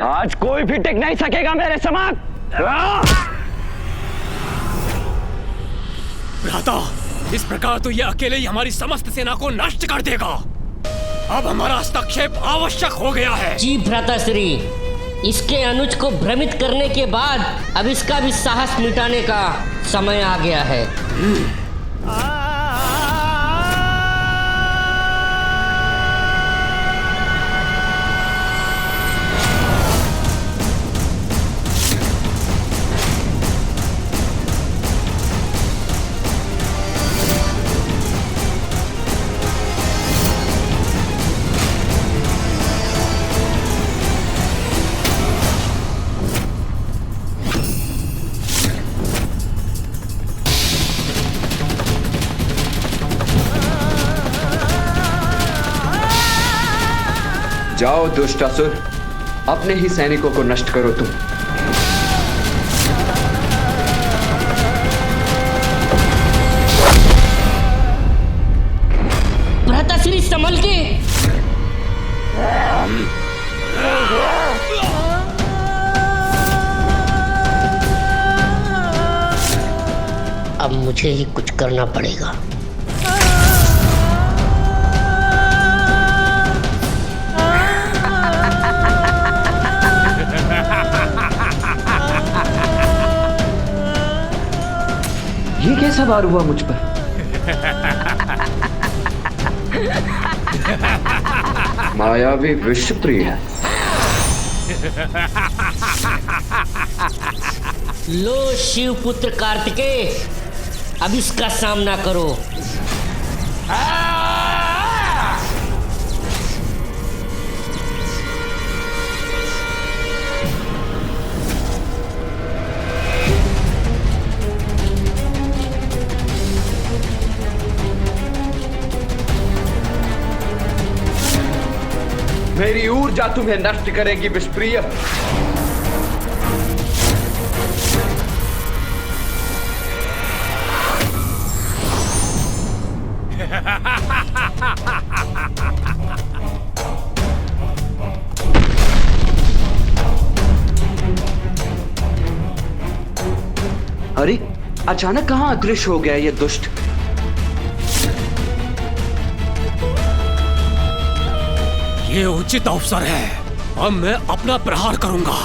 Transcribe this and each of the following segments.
आज कोई भी टिक नहीं सकेगा मेरे समक्ष। भ्राता, इस प्रकार तो यह अकेले ही हमारी समस्त सेना को नष्ट कर देगा। अब हमारा हस्तक्षेप आवश्यक हो गया है। जी भ्राताश्री, इसके अनुज को भ्रमित करने के बाद अब इसका भी साहस मिटाने का समय आ गया है। जाओ दुष्टासुर, अपने ही सैनिकों को नष्ट करो तुम। भ्राताश्री संभल के। अब मुझे ही कुछ करना पड़ेगा। ये कैसा वार हुआ मुझ पर? मायावी विश्वप्रिय। लो शिवपुत्र कार्तिकेय, अब इसका सामना करो। मेरी ऊर्जा तुम्हें नष्ट करेगी विषप्रिय। अरे अचानक कहां अदृश्य हो गया ये दुष्ट? ये उचित अवसर है, अब मैं अपना प्रहार करूंगा।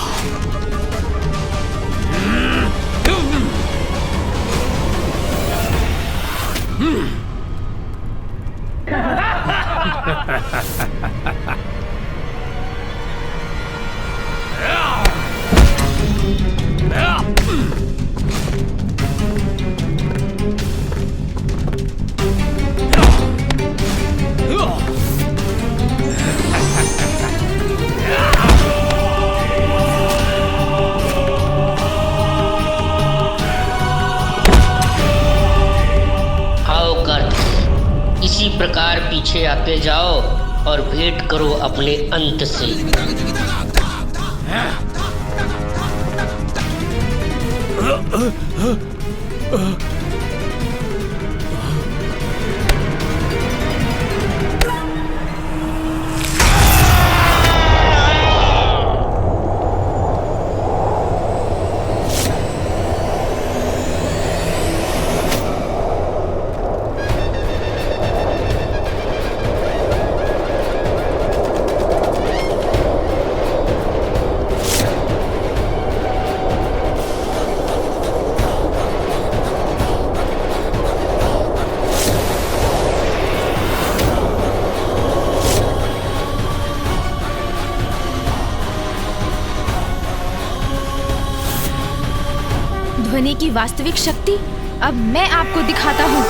इसी प्रकार पीछे आते जाओ और भेंट करो अपने अंत से। ध्वनि की वास्तविक शक्ति अब मैं आपको दिखाता हूँ।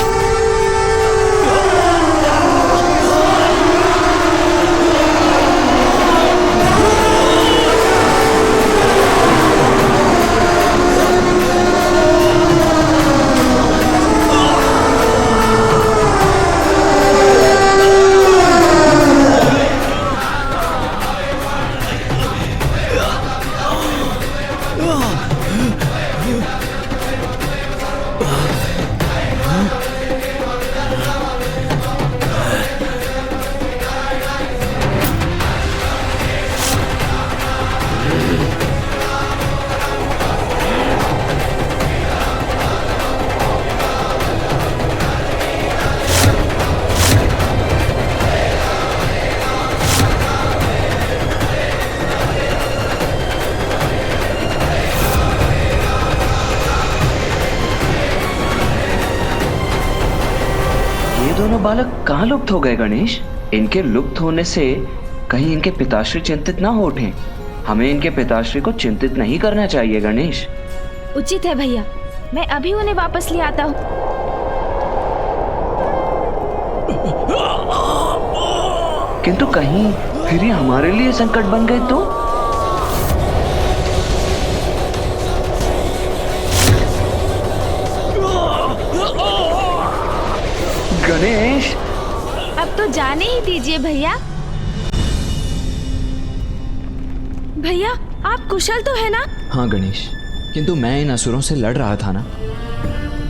बालक कहाँ लुप्त हो गए गणेश? इनके लुप्त होने से कहीं इनके पिताश्री चिंतित ना हो उठें। हमें इनके पिताश्री को चिंतित नहीं करना चाहिए गणेश। उचित है भैया, मैं अभी उन्हें वापस ले आता हूँ। किंतु कहीं फिर ये हमारे लिए संकट बन गए तो? गणेश, अब तो जाने ही दीजिए भैया। भैया, आप कुशल तो है ना? हाँ गणेश, किंतु मैं इन असुरों से लड़ रहा था ना,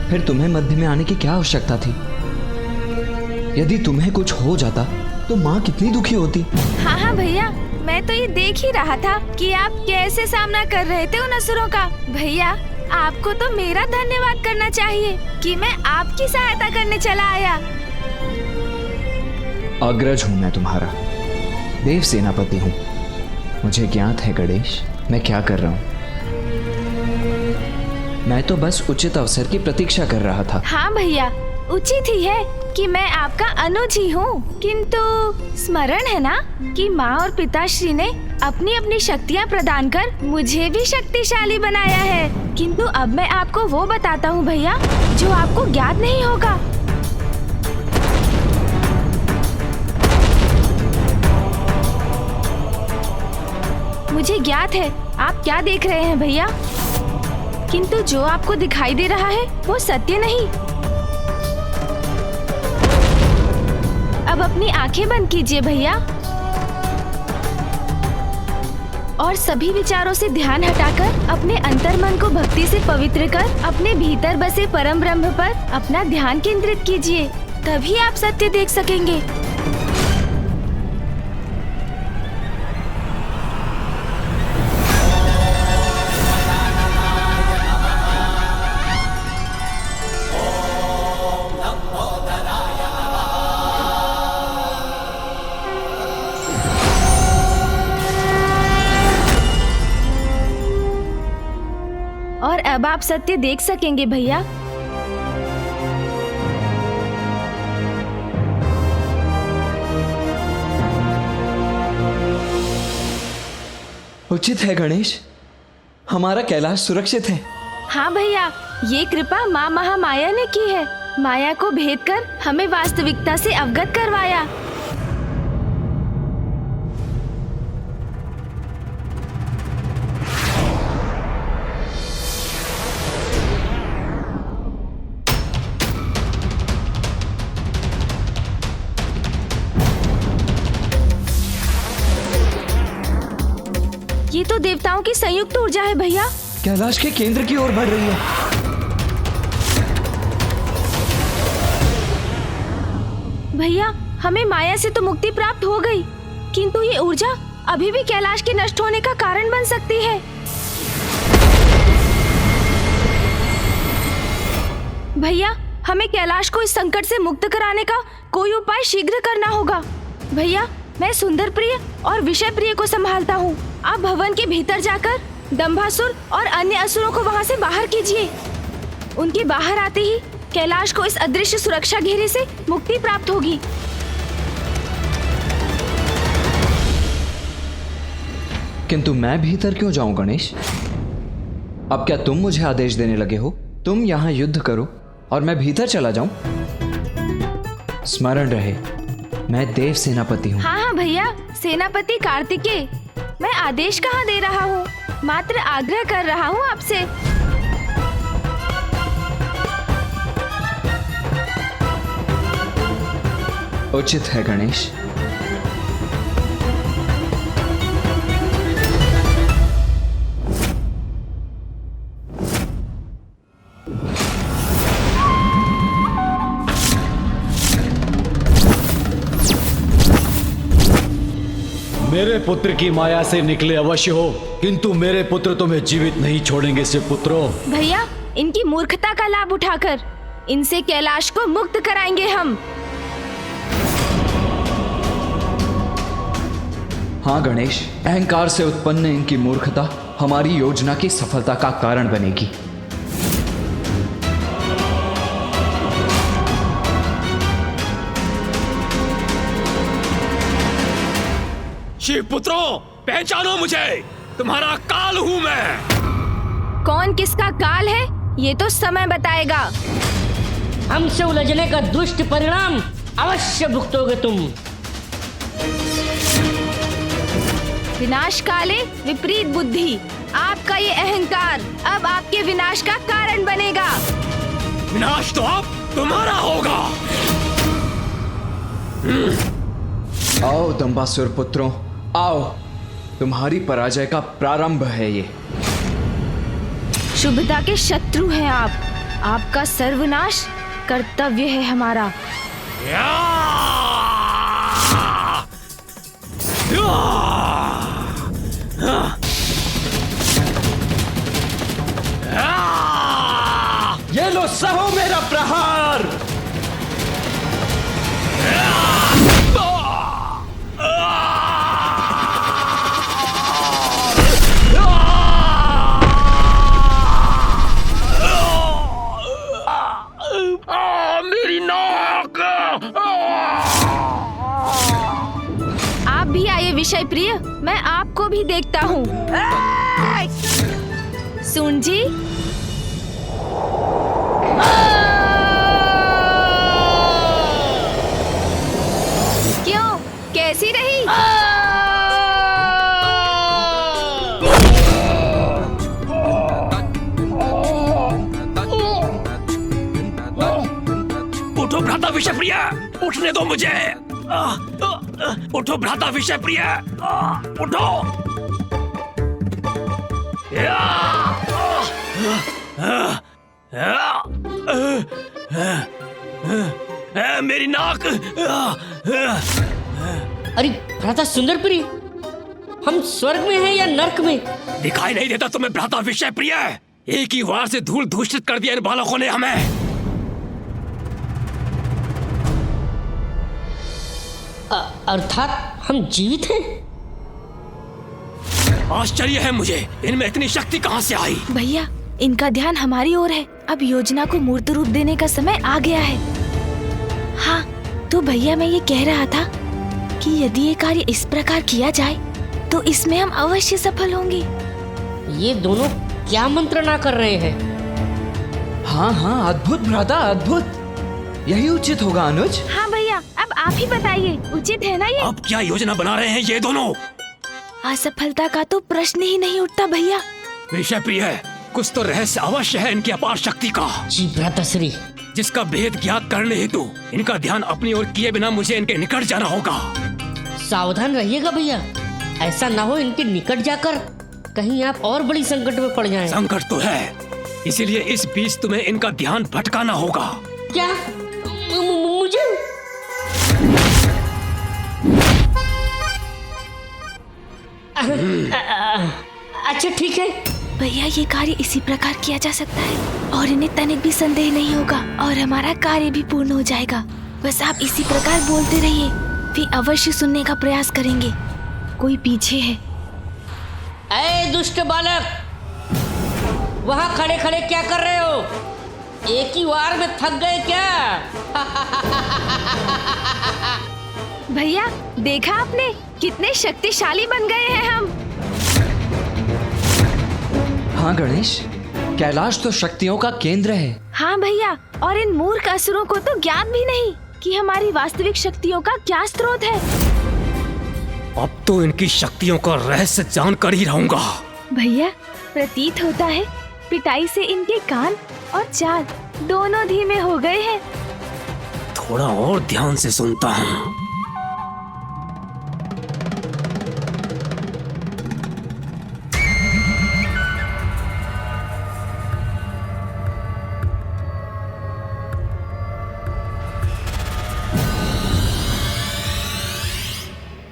फिर तुम्हें मध्य में आने की क्या आवश्यकता थी? यदि तुम्हें कुछ हो जाता तो माँ कितनी दुखी होती। हाँ हाँ भैया, मैं तो ये देख ही रहा था कि आप कैसे सामना कर रहे थे उन असुरों का। भैया, आपको तो मेरा धन्यवाद करना चाहिए कि मैं आपकी सहायता करने चला आया। अग्रज हूँ मैं तुम्हारा, देव सेनापति हूँ। मुझे ज्ञात है गणेश, मैं क्या कर रहा हूँ। मैं तो बस उचित अवसर की प्रतीक्षा कर रहा था। हाँ भैया, उचित ही है कि मैं आपका अनुज ही हूँ, किंतु स्मरण है ना कि माँ और पिताश्री ने अपनी अपनी शक्तियाँ प्रदान कर मुझे भी शक्तिशाली बनाया है। किंतु अब मैं आपको वो बताता हूँ भैया, जो आपको ज्ञात नहीं होगा। मुझे ज्ञात है आप क्या देख रहे हैं भैया, किंतु जो आपको दिखाई दे रहा है वो सत्य नहीं। अब अपनी आंखें बंद कीजिए भैया और सभी विचारों से ध्यान हटाकर अपने अंतर्मन को भक्ति से पवित्र कर अपने भीतर बसे परम ब्रह्म पर अपना ध्यान केंद्रित कीजिए, तभी आप सत्य देख सकेंगे। और अब आप सत्य देख सकेंगे भैया। उचित है गणेश, हमारा कैलाश सुरक्षित है। हाँ भैया, ये कृपा माँ महामाया ने की है। माया को भेद कर हमें वास्तविकता से अवगत करवाया। ये तो देवताओं की संयुक्त ऊर्जा है भैया। कैलाश के केंद्र की ओर बढ़ रही है। भैया, हमें माया से तो मुक्ति प्राप्त हो गई, किंतु ये ऊर्जा अभी भी कैलाश के नष्ट होने का कारण बन सकती है। भैया, हमें कैलाश को इस संकट से मुक्त कराने का कोई उपाय शीघ्र करना होगा। भैया, मैं सुंदर प्रिय और विषय प्रिय को संभालता हूँ। आप भवन के भीतर जाकर दंभासुर और अन्य असुरों को वहाँ से बाहर कीजिए। उनके बाहर आते ही कैलाश को इस अदृश्य सुरक्षा घेरे से मुक्ति प्राप्त होगी। किंतु मैं भीतर क्यों जाऊं गणेश? अब क्या तुम मुझे आदेश देने लगे हो? तुम यहाँ युद्ध करो और मैं भीतर चला जाऊं? स्मरण रहे, मैं देव सेनापति हूँ। हाँ हाँ भैया, सेनापति कार्तिकेय। मैं आदेश कहाँ दे रहा हूँ, मात्र आग्रह कर रहा हूँ आपसे। उचित है गणेश। मेरे पुत्र की माया से निकले अवश्य हो, किंतु मेरे पुत्र तुम्हें जीवित नहीं छोड़ेंगे से पुत्रों। भैया, इनकी मूर्खता का लाभ उठाकर इनसे कैलाश को मुक्त कराएंगे हम। हाँ गणेश, अहंकार से उत्पन्न इनकी मूर्खता हमारी योजना की सफलता का कारण बनेगी। शिव पुत्रों, पहचानो मुझे, तुम्हारा काल हूँ मैं। कौन किसका काल है ये तो समय बताएगा। हमसे उलझने का दुष्ट परिणाम अवश्य भुगतोगे तुम। विनाश काले विपरीत बुद्धि, आपका ये अहंकार अब आपके विनाश का कारण बनेगा। विनाश तो अब तुम्हारा होगा। आओ दंबासुर पुत्रों, आओ, तुम्हारी पराजय का प्रारंभ है ये। शुभता के शत्रु हैं आप, आपका सर्वनाश कर्तव्य है हमारा। ये लो, सहो मेरा प्रहार। मेरी नाक। आप भी आइए विषय प्रिय, मैं आपको भी देखता हूँ। सुन जी, क्यों, कैसी रही? उठो भ्राता विषयप्रिय, उठने दो मुझे। उठो भ्राता विषयप्रिय, उठो। मेरी नाक। अरे भ्राता सुंदर प्रिय, हम स्वर्ग में हैं या नर्क में? दिखाई नहीं देता तुम्हें भ्राता विषयप्रिय? एक ही वार से धूल दूषित कर दिया इन बालकों ने हमें। अर्थात हम जीवित हैं? आश्चर्य है मुझे, इनमें इतनी शक्ति कहां से आई? भैया, इनका ध्यान हमारी ओर है। अब योजना को मूर्त रूप देने का समय आ गया है। हाँ, तो भैया मैं ये कह रहा था कि यदि ये कार्य इस प्रकार किया जाए तो इसमें हम अवश्य सफल होंगे। ये दोनों क्या मंत्रणा कर रहे हैं? हाँ हाँ, अद्भुत भ्राता, अद्भुत। यही उचित होगा अनुज। हाँ भैया, अब आप ही बताइए, उचित है ना ये? अब क्या योजना बना रहे हैं ये दोनों? असफलता का तो प्रश्न ही नहीं उठता भैया। विषयप्रिय, कुछ तो रहस्य अवश्य है इनकी अपार शक्ति का, जी भ्राताश्री। जिसका भेद ज्ञात करने हेतु इनका ध्यान अपनी ओर किए बिना मुझे इनके निकट जाना होगा। सावधान रहिएगा भैया, ऐसा ना हो इनके निकट जाकर कहीं आप और बड़ी संकट में पड़ जाएं। संकट तो है, इसीलिए इस बीच तुम्हें इनका ध्यान भटकाना होगा। क्या? मुझे? अच्छा ठीक है भैया, ये कार्य इसी प्रकार किया जा सकता है और इन्हें तनिक भी संदेह नहीं होगा और हमारा कार्य भी पूर्ण हो जाएगा। बस आप इसी प्रकार बोलते रहिए, वे अवश्य सुनने का प्रयास करेंगे। कोई पीछे है। ऐ दुष्ट बालक, वहाँ खड़े खड़े क्या कर रहे हो? एक ही वार में थक गए क्या? भैया, देखा आपने कितने शक्तिशाली बन गए हैं हम। हाँ गणेश, कैलाश तो शक्तियों का केंद्र है। हाँ भैया, और इन मूर्ख असुरों को तो ज्ञात भी नहीं कि हमारी वास्तविक शक्तियों का क्या स्रोत है। अब तो इनकी शक्तियों का रहस्य जानकर ही रहूंगा। भैया, प्रतीत होता है पिटाई से इनके कान और चाल दोनों धीमे हो गए हैं। थोड़ा और ध्यान से सुनता हूँ।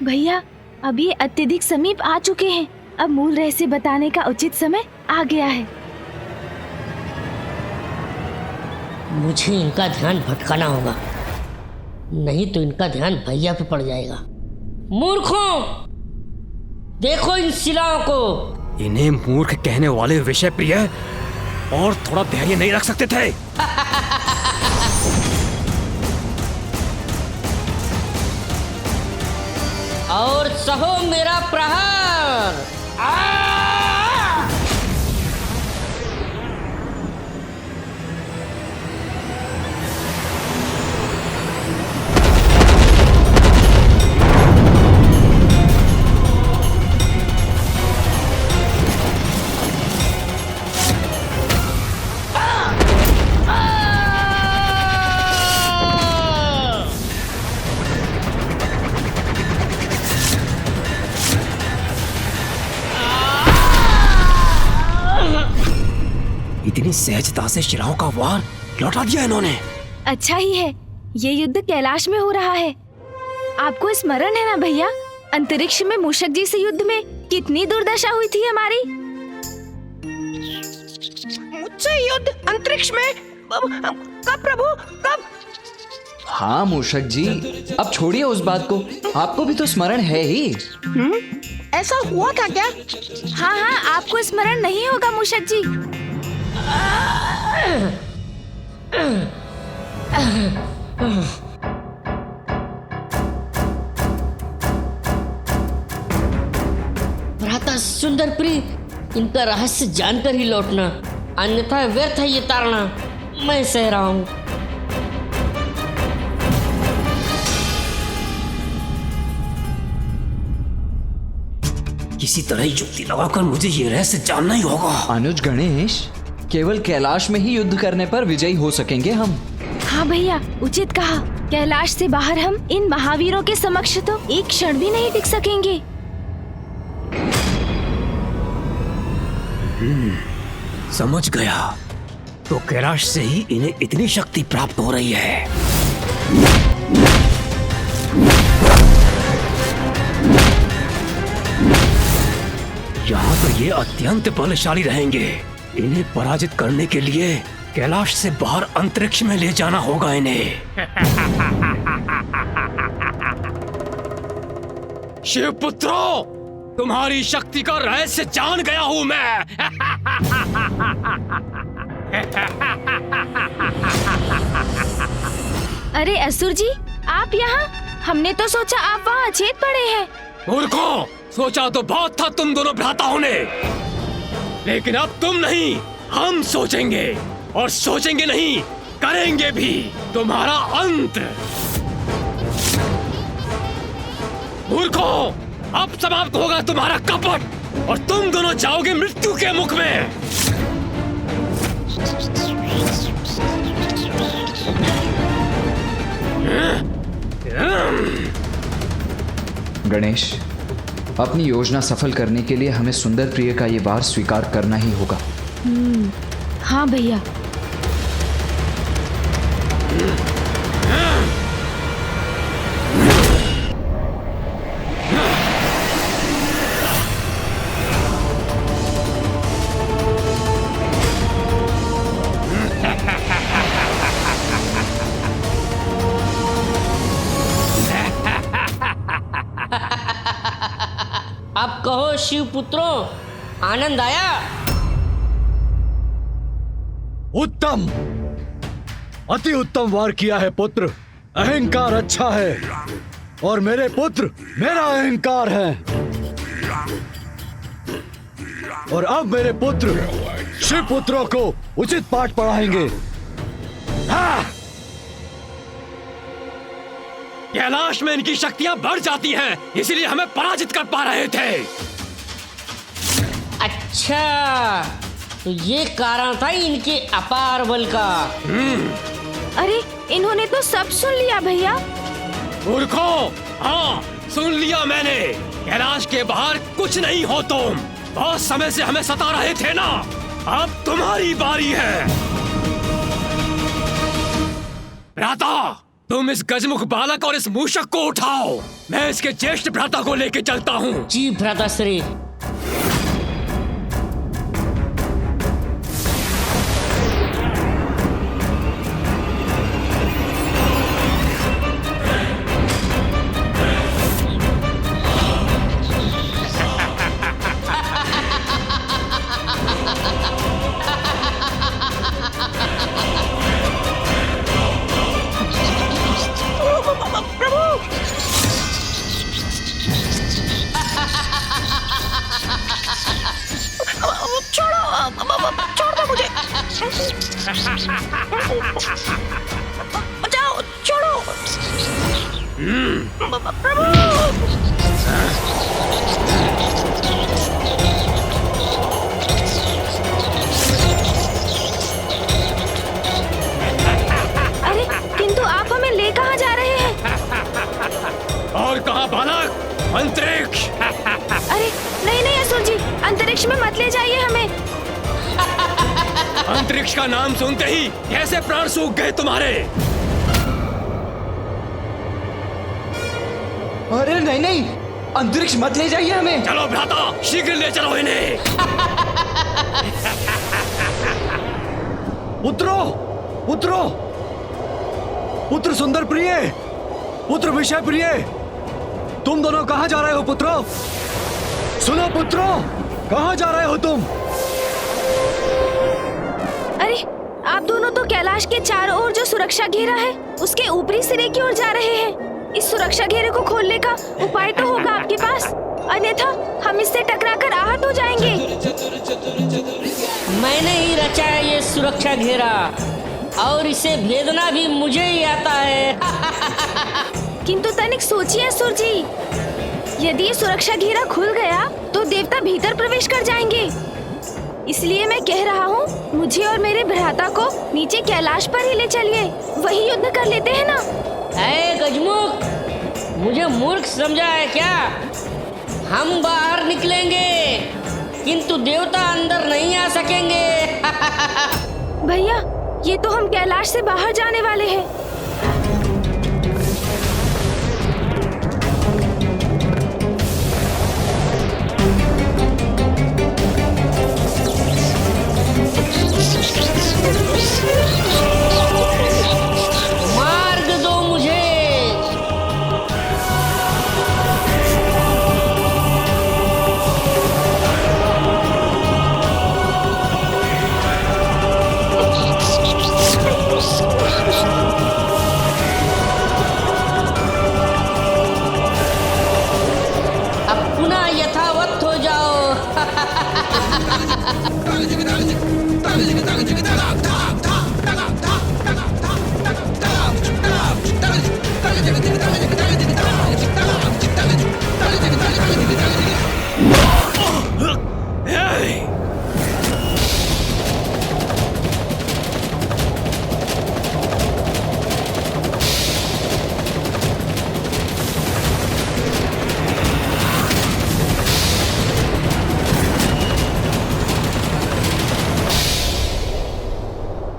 भैया, अब ये अत्यधिक समीप आ चुके हैं। अब मूल रहस्य बताने का उचित समय आ गया है। मुझे इनका ध्यान भटकाना होगा, नहीं तो इनका ध्यान भैया पे पड़ जाएगा। मूर्खों, देखो इन शिलाओं को। इन्हें मूर्ख कहने वाले विषयप्रिय और थोड़ा धैर्य नहीं रख सकते थे? और सहो मेरा प्रहार। इतनी सहजता से शिराओं का वार लौटा दिया इन्होंने। अच्छा ही है, ये युद्ध कैलाश में हो रहा है। आपको स्मरण है ना भैया, अंतरिक्ष में मूषक जी से युद्ध में कितनी दुर्दशा हुई थी हमारी। मुझसे युद्ध अंतरिक्ष में? कब प्रभु, कब? हाँ मूषक जी, अब छोड़िए उस बात को, आपको भी तो स्मरण है ही। ऐसा हुआ था क्या? हाँ हाँ, आपको स्मरण नहीं होगा मूषक जी। भ्राता सुंदर प्रिय, इनका रहस्य जानकर ही लौटना, अन्यथा व्यर्थ है ये ताड़ना। मैं सह रहा हूँ। किसी तरह युक्ति लगाकर मुझे ये रहस्य जानना ही होगा। अनुज गणेश, केवल कैलाश में ही युद्ध करने पर विजयी हो सकेंगे हम। हाँ भैया, उचित कहा। कैलाश से बाहर हम इन महावीरों के समक्ष तो एक क्षण भी नहीं टिक सकेंगे। समझ गया, तो कैलाश से ही इन्हें इतनी शक्ति प्राप्त हो रही है। यहाँ तो ये अत्यंत बलशाली रहेंगे। इन्हें पराजित करने के लिए कैलाश से बाहर अंतरिक्ष में ले जाना होगा इन्हें। शिवपुत्रों, तुम्हारी शक्ति का रहस्य जान गया हूं मैं। अरे असुर जी, आप यहाँ? हमने तो सोचा आप वहाँ अचेत पड़े हैं। मूर्खों, सोचा तो बहुत था तुम दोनों भ्राताओं ने, लेकिन अब तुम नहीं, हम सोचेंगे, और सोचेंगे नहीं, करेंगे भी तुम्हारा अंत। मूर्खों, अब समाप्त होगा तुम्हारा कपट और तुम दोनों जाओगे मृत्यु के मुख में। गणेश, अपनी योजना सफल करने के लिए हमें सुंदर प्रिय का ये वार स्वीकार करना ही होगा। हाँ भैया। अब कहो शिव पुत्रों, आनंद आया? उत्तम, अति उत्तम वार किया है पुत्र। अहंकार अच्छा है और मेरे पुत्र मेरा अहंकार है। और अब मेरे पुत्र शिव पुत्रों को उचित पाठ पढ़ाएंगे। हाँ! कैलाश में इनकी शक्तियां बढ़ जाती हैं, इसीलिए हमें पराजित कर पा रहे थे। अच्छा, तो ये कारण था इनके अपार बल का। अरे, इन्होंने तो सब सुन लिया भैया। मूर्खों, हाँ सुन लिया मैंने। कैलाश के बाहर कुछ नहीं हो तुम। बहुत समय से हमें सता रहे थे ना, अब तुम्हारी बारी है। भ्राता, तुम इस गजमुख बालक और इस मूषक को उठाओ। मैं इसके ज्येष्ठ भ्राता को लेके चलता हूँ। जी भ्राता श्री। बचाओ, छोड़ो। प्रभु। अरे किंतु आप हमें ले कहाँ जा रहे हैं? और कहाँ बालक? अंतरिक्ष। अरे नहीं नहीं असुर जी, अंतरिक्ष में मत ले जाइए हमें। अंतरिक्ष का नाम सुनते ही कैसे प्राण सूख गए तुम्हारे? अरे नहीं नहीं, अंतरिक्ष मत ले जाइए हमें। चलो भ्राता, शीघ्र ले चलो इन्हें। पुत्रो, पुत्रो, पुत्र सुंदर प्रिय, पुत्र विषय प्रिय, तुम दोनों कहाँ जा रहे हो पुत्रो? सुनो पुत्रो, कहाँ जा रहे हो तुम? अरे आप दोनों तो कैलाश के चारों ओर जो सुरक्षा घेरा है उसके ऊपरी सिरे की ओर जा रहे हैं। इस सुरक्षा घेरे को खोलने का उपाय तो होगा आपके पास, अन्यथा हम इससे टकराकर आहत हो जाएंगे। मैंने ही रचा है ये सुरक्षा घेरा और इसे भेदना भी मुझे ही आता है। किंतु तनिक सोचिए असुर जी, यदि ये सुरक्षा घेरा खुल गया तो देवता भीतर प्रवेश कर जाएंगे। इसलिए मैं कह रहा हूँ, मुझे और मेरे भ्राता को नीचे कैलाश पर ही ले चलिए, वही युद्ध कर लेते हैं ना। ऐ गजमुख, मुझे मूर्ख समझा है क्या? हम बाहर निकलेंगे किंतु देवता अंदर नहीं आ सकेंगे। भैया, ये तो हम कैलाश से बाहर जाने वाले हैं। मार्ग दो मुझे। अब पुनः यथावत हो जाओ।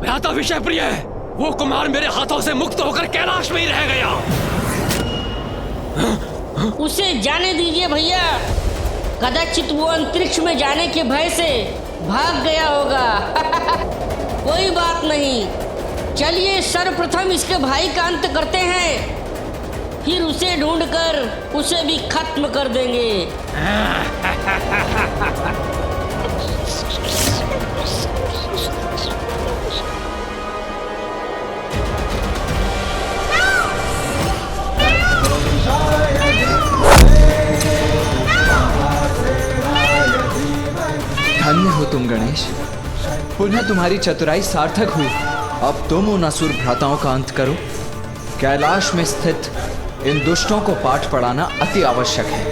भ्राता विषय प्रिय, वो कुमार मेरे हाथों से मुक्त होकर कैलाश में ही रह गया। उसे जाने दीजिए भैया, कदाचित वो अंतरिक्ष में जाने के भय से भाग गया होगा। कोई बात नहीं, चलिए सर्वप्रथम इसके भाई का अंत करते हैं, फिर उसे ढूंढकर उसे भी खत्म कर देंगे। धन्य हो तुम गणेश, पुनः तुम्हारी चतुराई सार्थक हुई। अब तुम उन असुर भ्राताओं का अंत करो। कैलाश में स्थित इन दुष्टों को पाठ पढ़ाना अति आवश्यक है,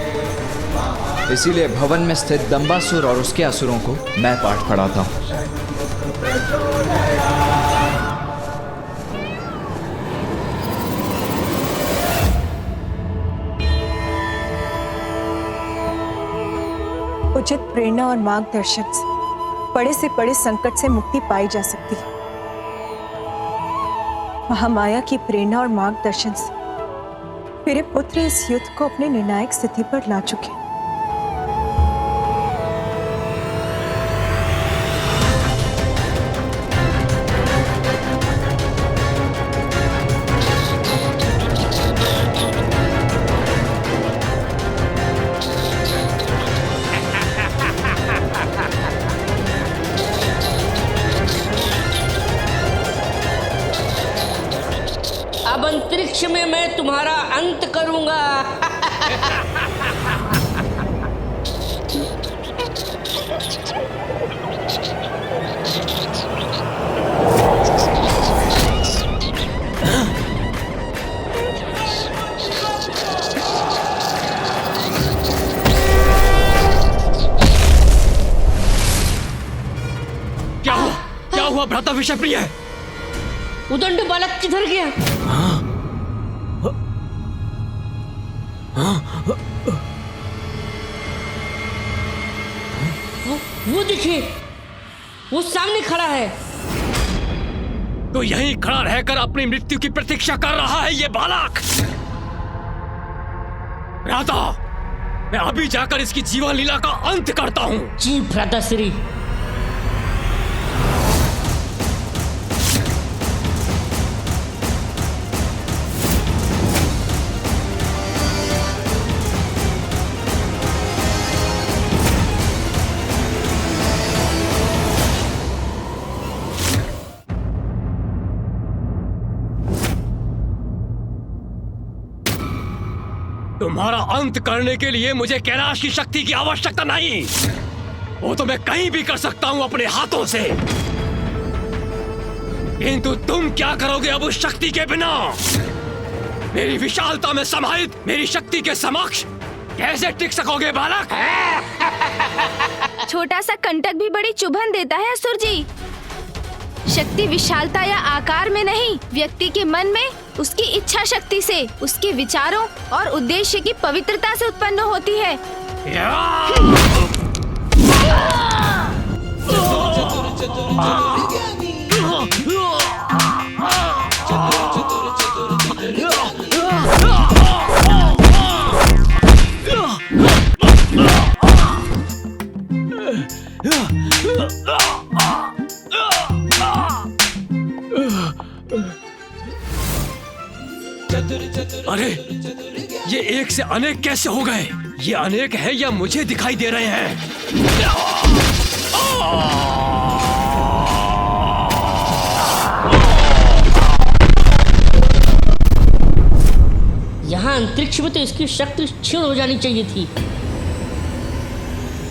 इसीलिए भवन में स्थित दंबासुर और उसके असुरों को मैं पाठ पढ़ाता हूँ। उचित प्रेरणा और मार्गदर्शन से बड़े से बड़े संकट से मुक्ति पाई जा सकती है। महामाया की प्रेरणा और मार्गदर्शन से मेरे पुत्र इस युद्ध को अपने निर्णायक स्थिति पर ला चुके हैं। अब अंतरिक्ष में मैं तुम्हारा अंत करूंगा। हुआ भ्राता विषय प्रिय? उदंड बालक किधर गया? वो देखिए, वो सामने खड़ा है। तो यहीं खड़ा रहकर अपनी मृत्यु की प्रतीक्षा कर रहा है ये बालक। भ्राता, मैं अभी जाकर इसकी जीवन लीला का अंत करता हूं। जी भ्राताश्री। तुम्हारा अंत करने के लिए मुझे कैलाश की शक्ति की आवश्यकता नहीं। वो तो मैं कहीं भी कर सकता हूं अपने हाथों से। किंतु तुम क्या करोगे अब उस शक्ति के बिना? मेरी विशालता में समाहित मेरी शक्ति के समक्ष कैसे टिक सकोगे बालक? छोटा सा कंटक भी बड़ी चुभन देता है असुर जी। शक्ति विशालता या आकार में नहीं, व्यक्ति के मन में उसकी इच्छा शक्ति से, उसके विचारों और उद्देश्य की पवित्रता से उत्पन्न होती है। अरे, ये एक से अनेक कैसे हो गए? ये अनेक है या मुझे दिखाई दे रहे हैं? यहाँ अंतरिक्ष में तो इसकी शक्ति क्षीण हो जानी चाहिए थी,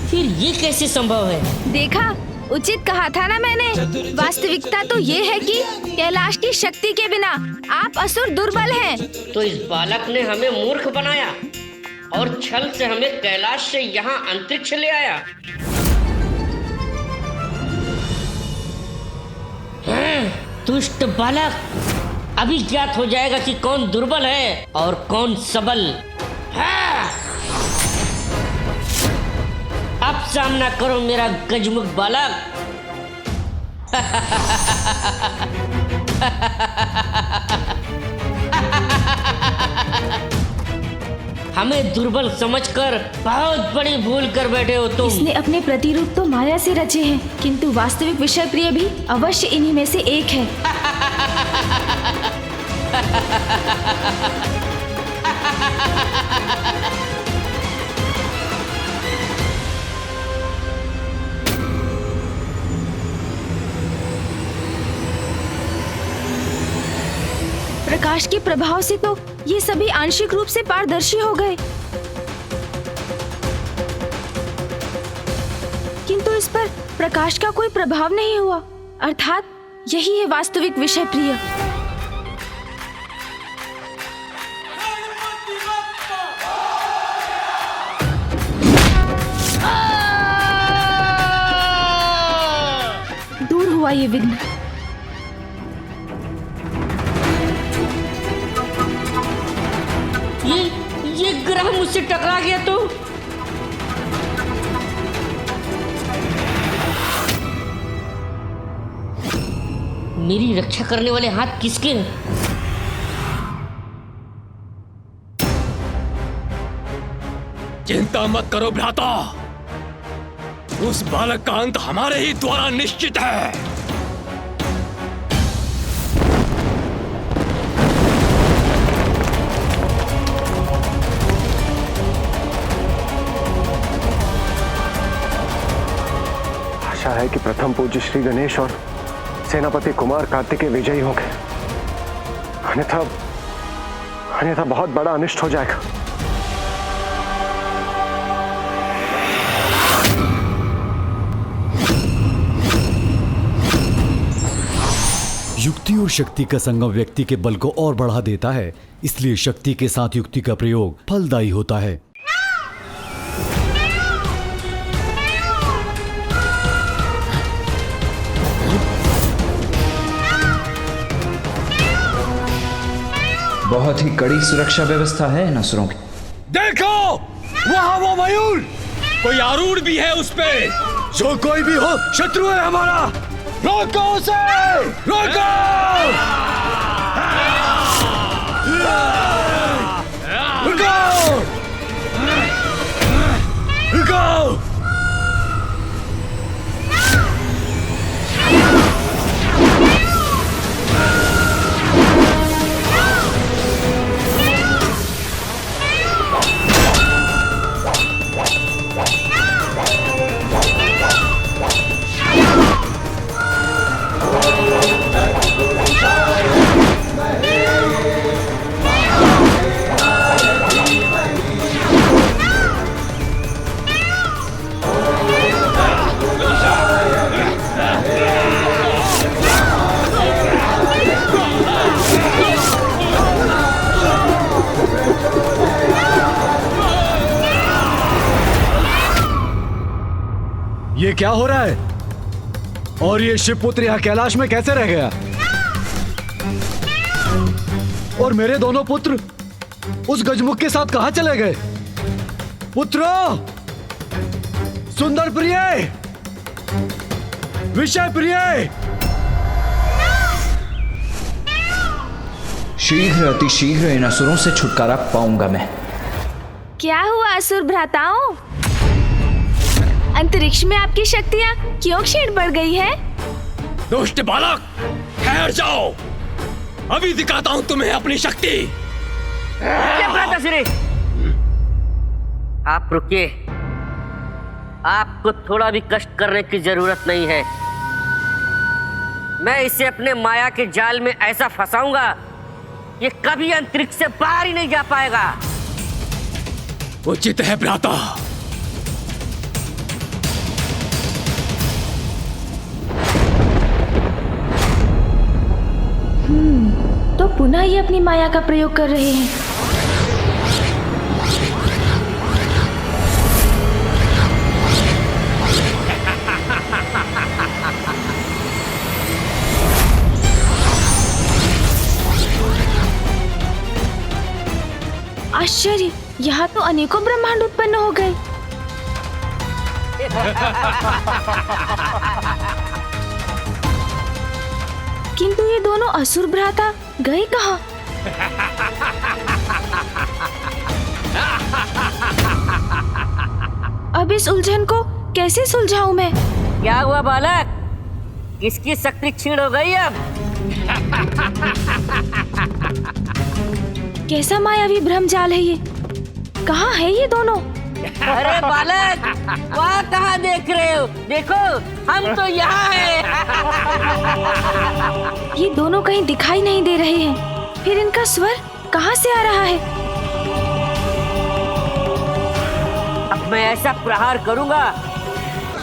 फिर ये कैसे संभव है? देखा, उचित कहा था ना मैंने। वास्तविकता तो ये है कि कैलाश की शक्ति के बिना आप असुर दुर्बल हैं। तो इस बालक ने हमें मूर्ख बनाया और छल से हमें कैलाश से यहाँ अंतरिक्ष ले आया। दुष्ट बालक, अभी ज्ञात हो जाएगा कि कौन दुर्बल है और कौन सबल। अब सामना करो मेरा गजमुख बालक। हमें दुर्बल समझकर बहुत बड़ी भूल कर बैठे हो तुम। इसने अपने प्रतिरूप तो माया से रचे हैं, किंतु वास्तविक विषय प्रिय भी अवश्य इन्हीं में से एक है। प्रकाश के प्रभाव से तो ये सभी आंशिक रूप से पारदर्शी हो गए, किंतु इस पर प्रकाश का कोई प्रभाव नहीं हुआ। अर्थात यही है वास्तविक विषय प्रिय। दूर हुआ ये विघ्न। ये ग्रह मुझसे टकरा गया तो मेरी रक्षा करने वाले हाथ किसके हैं? चिंता मत करो भ्राता, उस बालक का अंत हमारे ही द्वारा निश्चित है। आशा है कि प्रथम पूज्य श्री गणेश और सेनापति कुमार कार्तिकेय विजयी हो गए, अन्यथा बहुत बड़ा अनिष्ट हो जाएगा। युक्ति और शक्ति का संगम व्यक्ति के बल को और बढ़ा देता है, इसलिए शक्ति के साथ युक्ति का प्रयोग फलदायी होता है। बहुत ही कड़ी सुरक्षा व्यवस्था है इन असुरों की। देखो, वहाँ वो मयूर, कोई आरूढ़ भी है उस पे। जो कोई भी हो, शत्रु है हमारा। रोको उसे, रोको। रुको, रुको। ये क्या हो रहा है? और ये शिवपुत्र यहाँ कैलाश में कैसे रह गया? और मेरे दोनों पुत्र उस गजमुख के साथ कहां चले गए? पुत्रों, सुंदर प्रिय, विषय प्रिय, शीघ्र अतिशीघ्र इन असुरों से छुटकारा पाऊंगा मैं। क्या हुआ असुर भ्राताओं? अंतरिक्ष में आपकी शक्तियाँ क्यों क्षीण बढ़ गई है? दुष्ट बालक, ठहर जाओ, अभी दिखाता हूँ तुम्हें अपनी शक्ति। भ्राताश्री, आप रुकिए, आपको थोड़ा भी कष्ट करने की जरूरत नहीं है। मैं इसे अपने माया के जाल में ऐसा फंसाऊंगा, ये कभी अंतरिक्ष से बाहर ही नहीं जा पाएगा। उचित है भ्राता। तो पुनः ये अपनी माया का प्रयोग कर रहे हैं। आश्चर्य, यहाँ तो अनेकों ब्रह्मांड उत्पन्न हो गए। किंतु ये दोनों असुर भ्राता गए कहाँ? अब इस उलझन को कैसे सुलझाऊं मैं? क्या हुआ बालक, किसकी शक्ति क्षीण हो गई अब? कैसा मायावी भ्रम जाल है ये? कहाँ है ये दोनों? अरे बालक, वहाँ कहाँ देख रहे हो? देखो, हम तो यहाँ हैं। ये दोनों कहीं दिखाई नहीं दे रहे हैं। फिर इनका स्वर कहाँ से आ रहा है? अब मैं ऐसा प्रहार करूंगा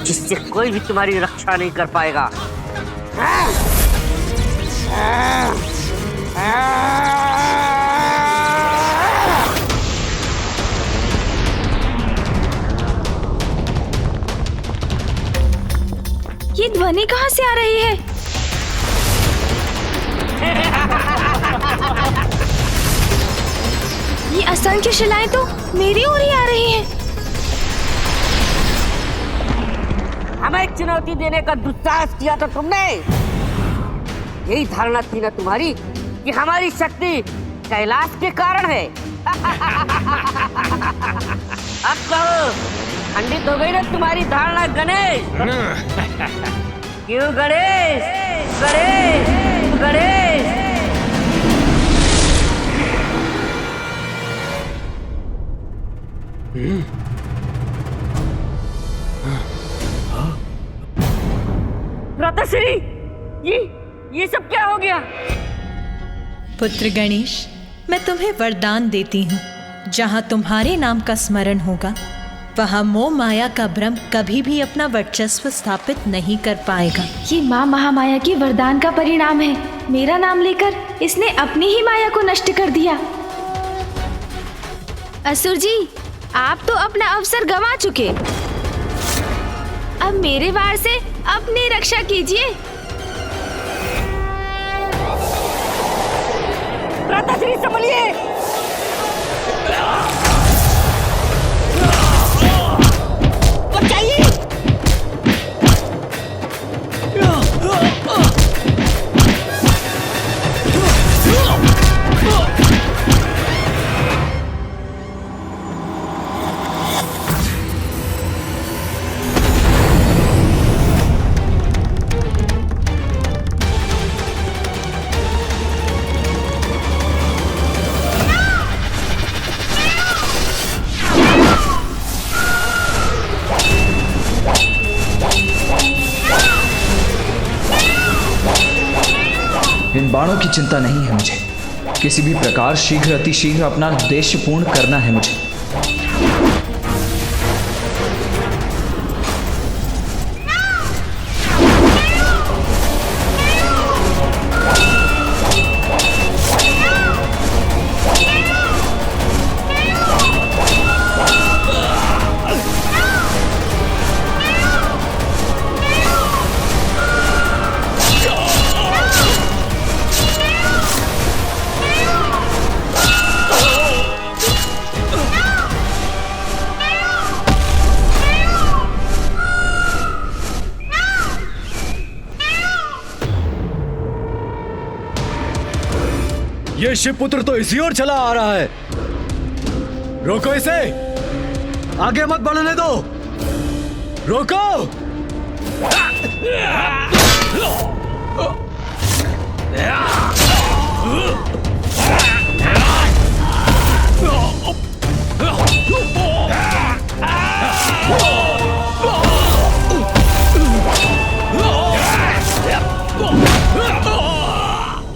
जिससे कोई भी तुम्हारी रक्षा नहीं कर पाएगा। ये ध्वनि कहाँ से आ रही है? ये असंख्य शिलाएं तो मेरी ओर ही आ रही हैं। हमें चुनौती देने का दुस्साहस किया था तुमने। यही धारणा थी ना तुम्हारी कि हमारी शक्ति कैलाश के कारण है। अब कहो, खंडित हो गई ना तुम्हारी धारणा गणेश? क्यों गणेश? गणेश, गणेश। भ्राताश्री, ये सब क्या हो गया? पुत्र गणेश, मैं तुम्हें वरदान देती हूँ, जहाँ तुम्हारे नाम का स्मरण होगा वहाँ मोह माया का भ्रम कभी भी अपना वर्चस्व स्थापित नहीं कर पाएगा। ये माँ महामाया की वरदान का परिणाम है। मेरा नाम लेकर इसने अपनी ही माया को नष्ट कर दिया। असुर जी, आप तो अपना अवसर गंवा चुके। अब मेरे वार से अपनी रक्षा कीजिए। भ्राताश्री संभलिए। बचाइए। इन बाणों की चिंता नहीं है मुझे। किसी भी प्रकार शीघ्र अतिशीघ्र अपना उद्देश्य पूर्ण करना है मुझे। ये शिवपुत्र तो इसी ओर चला आ रहा है। रोको इसे, आगे मत बढ़ने दो। रोको।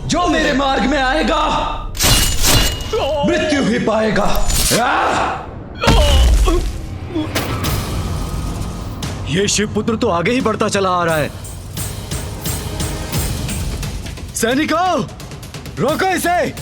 जो मेरे मार्ग में आएगा मृत्यु ही पाएगा। ये शिवपुत्र तो आगे ही बढ़ता चला आ रहा है। सैनिकों, रोको इसे।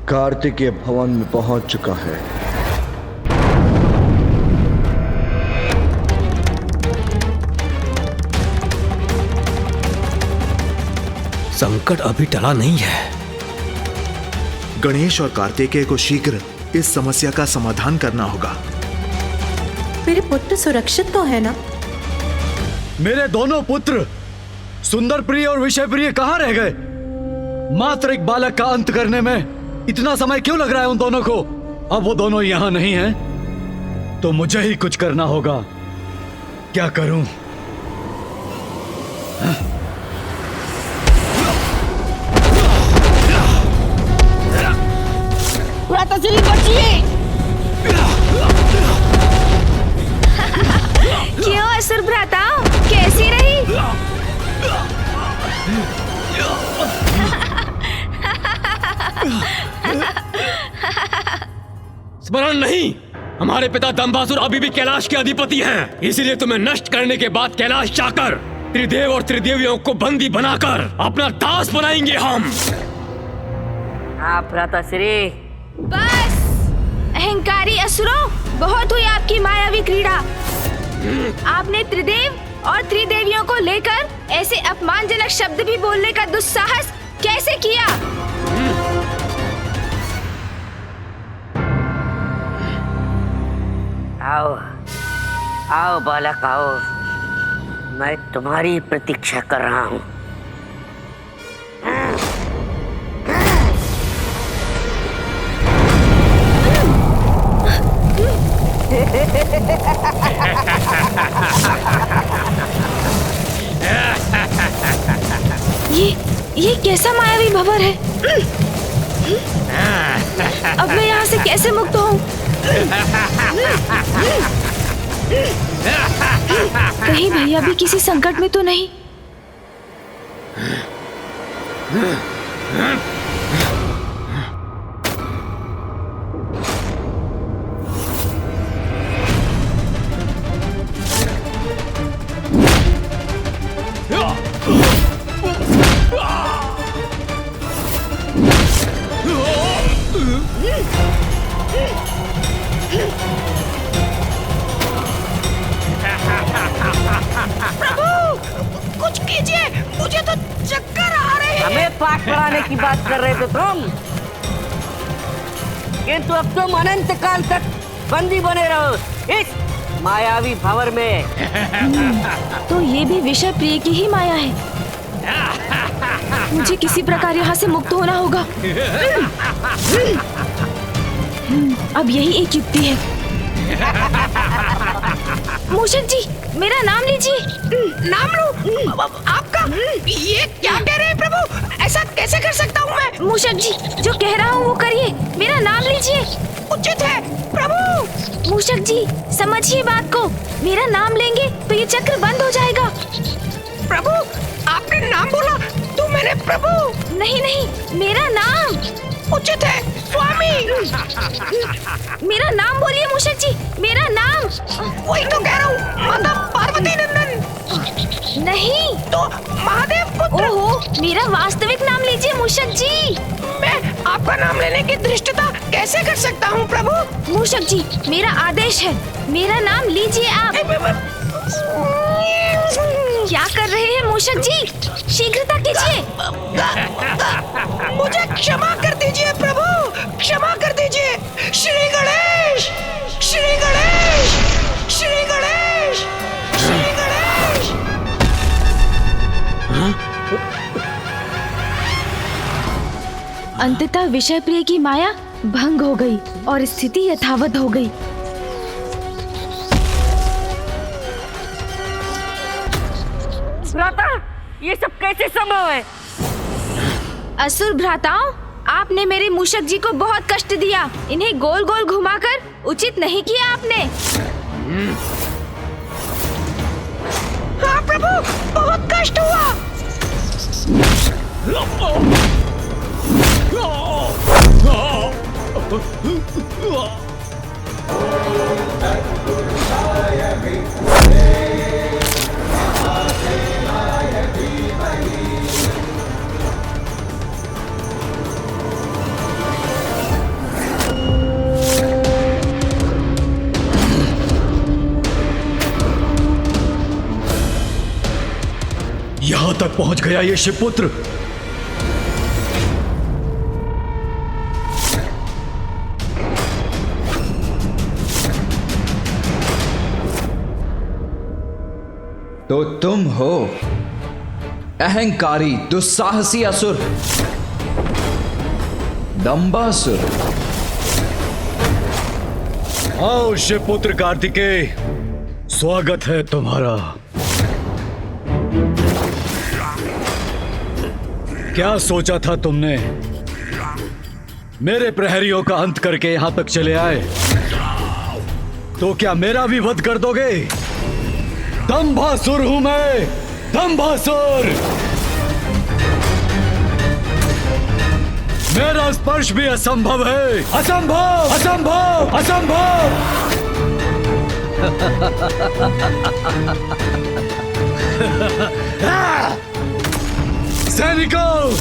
कार्तिकेय भवन में पहुंच चुका है। संकट अभी टला नहीं है। गणेश और कार्तिकेय को शीघ्र इस समस्या का समाधान करना होगा। मेरे पुत्र सुरक्षित तो है ना? मेरे दोनों पुत्र सुंदर प्रिय और विषय प्रिय कहां रह गए? मात्र एक बालक का अंत करने में इतना समय क्यों लग रहा है उन दोनों को? अब वो दोनों यहां नहीं हैं, तो मुझे ही कुछ करना होगा। क्या करूं? भ्राताश्री बचिए। क्यों असुर भ्राता, कैसी रही? स्मरण नहीं, हमारे पिता दंबासुर अभी भी कैलाश के अधिपति हैं। इसीलिए तुम्हें नष्ट करने के बाद कैलाश जाकर त्रिदेव और त्रिदेवियों को बंदी बनाकर अपना दास बनाएंगे हम। आप भ्राताश्री। बस अहंकारी असुरों, बहुत हुई आपकी मायावी क्रीड़ा। आपने त्रिदेव और त्रिदेवियों को लेकर ऐसे अपमानजनक शब्द भी बोलने का दुस्साहस कैसे किया? आओ आओ बालक आओ, मैं तुम्हारी प्रतीक्षा कर रहा हूँ। ये कैसा मायावी भंवर है? अब मैं यहाँ से कैसे मुक्त हूँ? कहीं भैया भी किसी संकट में तो नहीं? प्रभु कुछ कीजिए, मुझे तो चक्कर आ रहे हैं। हमें पाठ पढ़ाने की बात कर रहे थे तुम, किंतु अब तुम अनंत काल तक बंदी बने रहो इस मायावी भंवर में। तो ये भी विषय प्रिय की ही माया है। मुझे किसी प्रकार यहाँ से मुक्त होना होगा। अब यही एक युक्ति है। मूषक जी, मेरा नाम लीजिए। नाम लूं? आपका? ये क्या कह रहे हैं प्रभु? ऐसा कैसे कर सकता हूँ मैं? मूषक जी, जो कह रहा हूँ वो करिए। मेरा नाम लीजिए। उचित है प्रभु। मूषक जी, समझिए बात को। मेरा नाम लेंगे तो ये चक्र बंद हो जाएगा। प्रभु, आपने नाम बोला तो मैंने प्रभु। नहीं नहीं, मेरा नाम। उचित है स्वामी। मेरा नाम बोलिए मूषक जी, मेरा नाम। वही तो कह रहा हूँ, माता पार्वती नंदन। नहीं तो महादेव पुत्र। ओहो, मेरा वास्तविक नाम लीजिए मूषक जी। मैं आपका नाम लेने की धृष्टता कैसे कर सकता हूँ प्रभु? मूषक जी, मेरा आदेश है, मेरा नाम लीजिए आप। क्या कर रहे हैं मूषक जी? शीघ्रता कीजिए। मुझे क्षमा कर दीजिए प्रभु, क्षमा कर दीजिए। श्री गणेश, श्री गणेश, श्री गणेश, श्री गणेश। अंततः विषय प्रिय की माया भंग हो गई और स्थिति यथावत हो गई। भ्राता, ये सब कैसे संभव है? असुर भ्राताओं, आपने मेरे मूषक जी को बहुत कष्ट दिया। इन्हें गोल गोल घुमाकर उचित नहीं किया आपने। हाँ प्रभु, बहुत कष्ट हुआ। यहां तक पहुंच गया ये शिवपुत्र। तो तुम हो अहंकारी दुस्साहसी असुर, दंबासुर। आओ शिवपुत्र कार्तिकेय, स्वागत है तुम्हारा। क्या सोचा था तुमने? मेरे प्रहरियों का अंत करके यहां तक चले आए, तो क्या मेरा भी वध कर दोगे? दंभासुर हूं मैं, दंभासुर। मेरा स्पर्श भी असंभव है। असंभव, असंभव, असंभव। सैनिकों,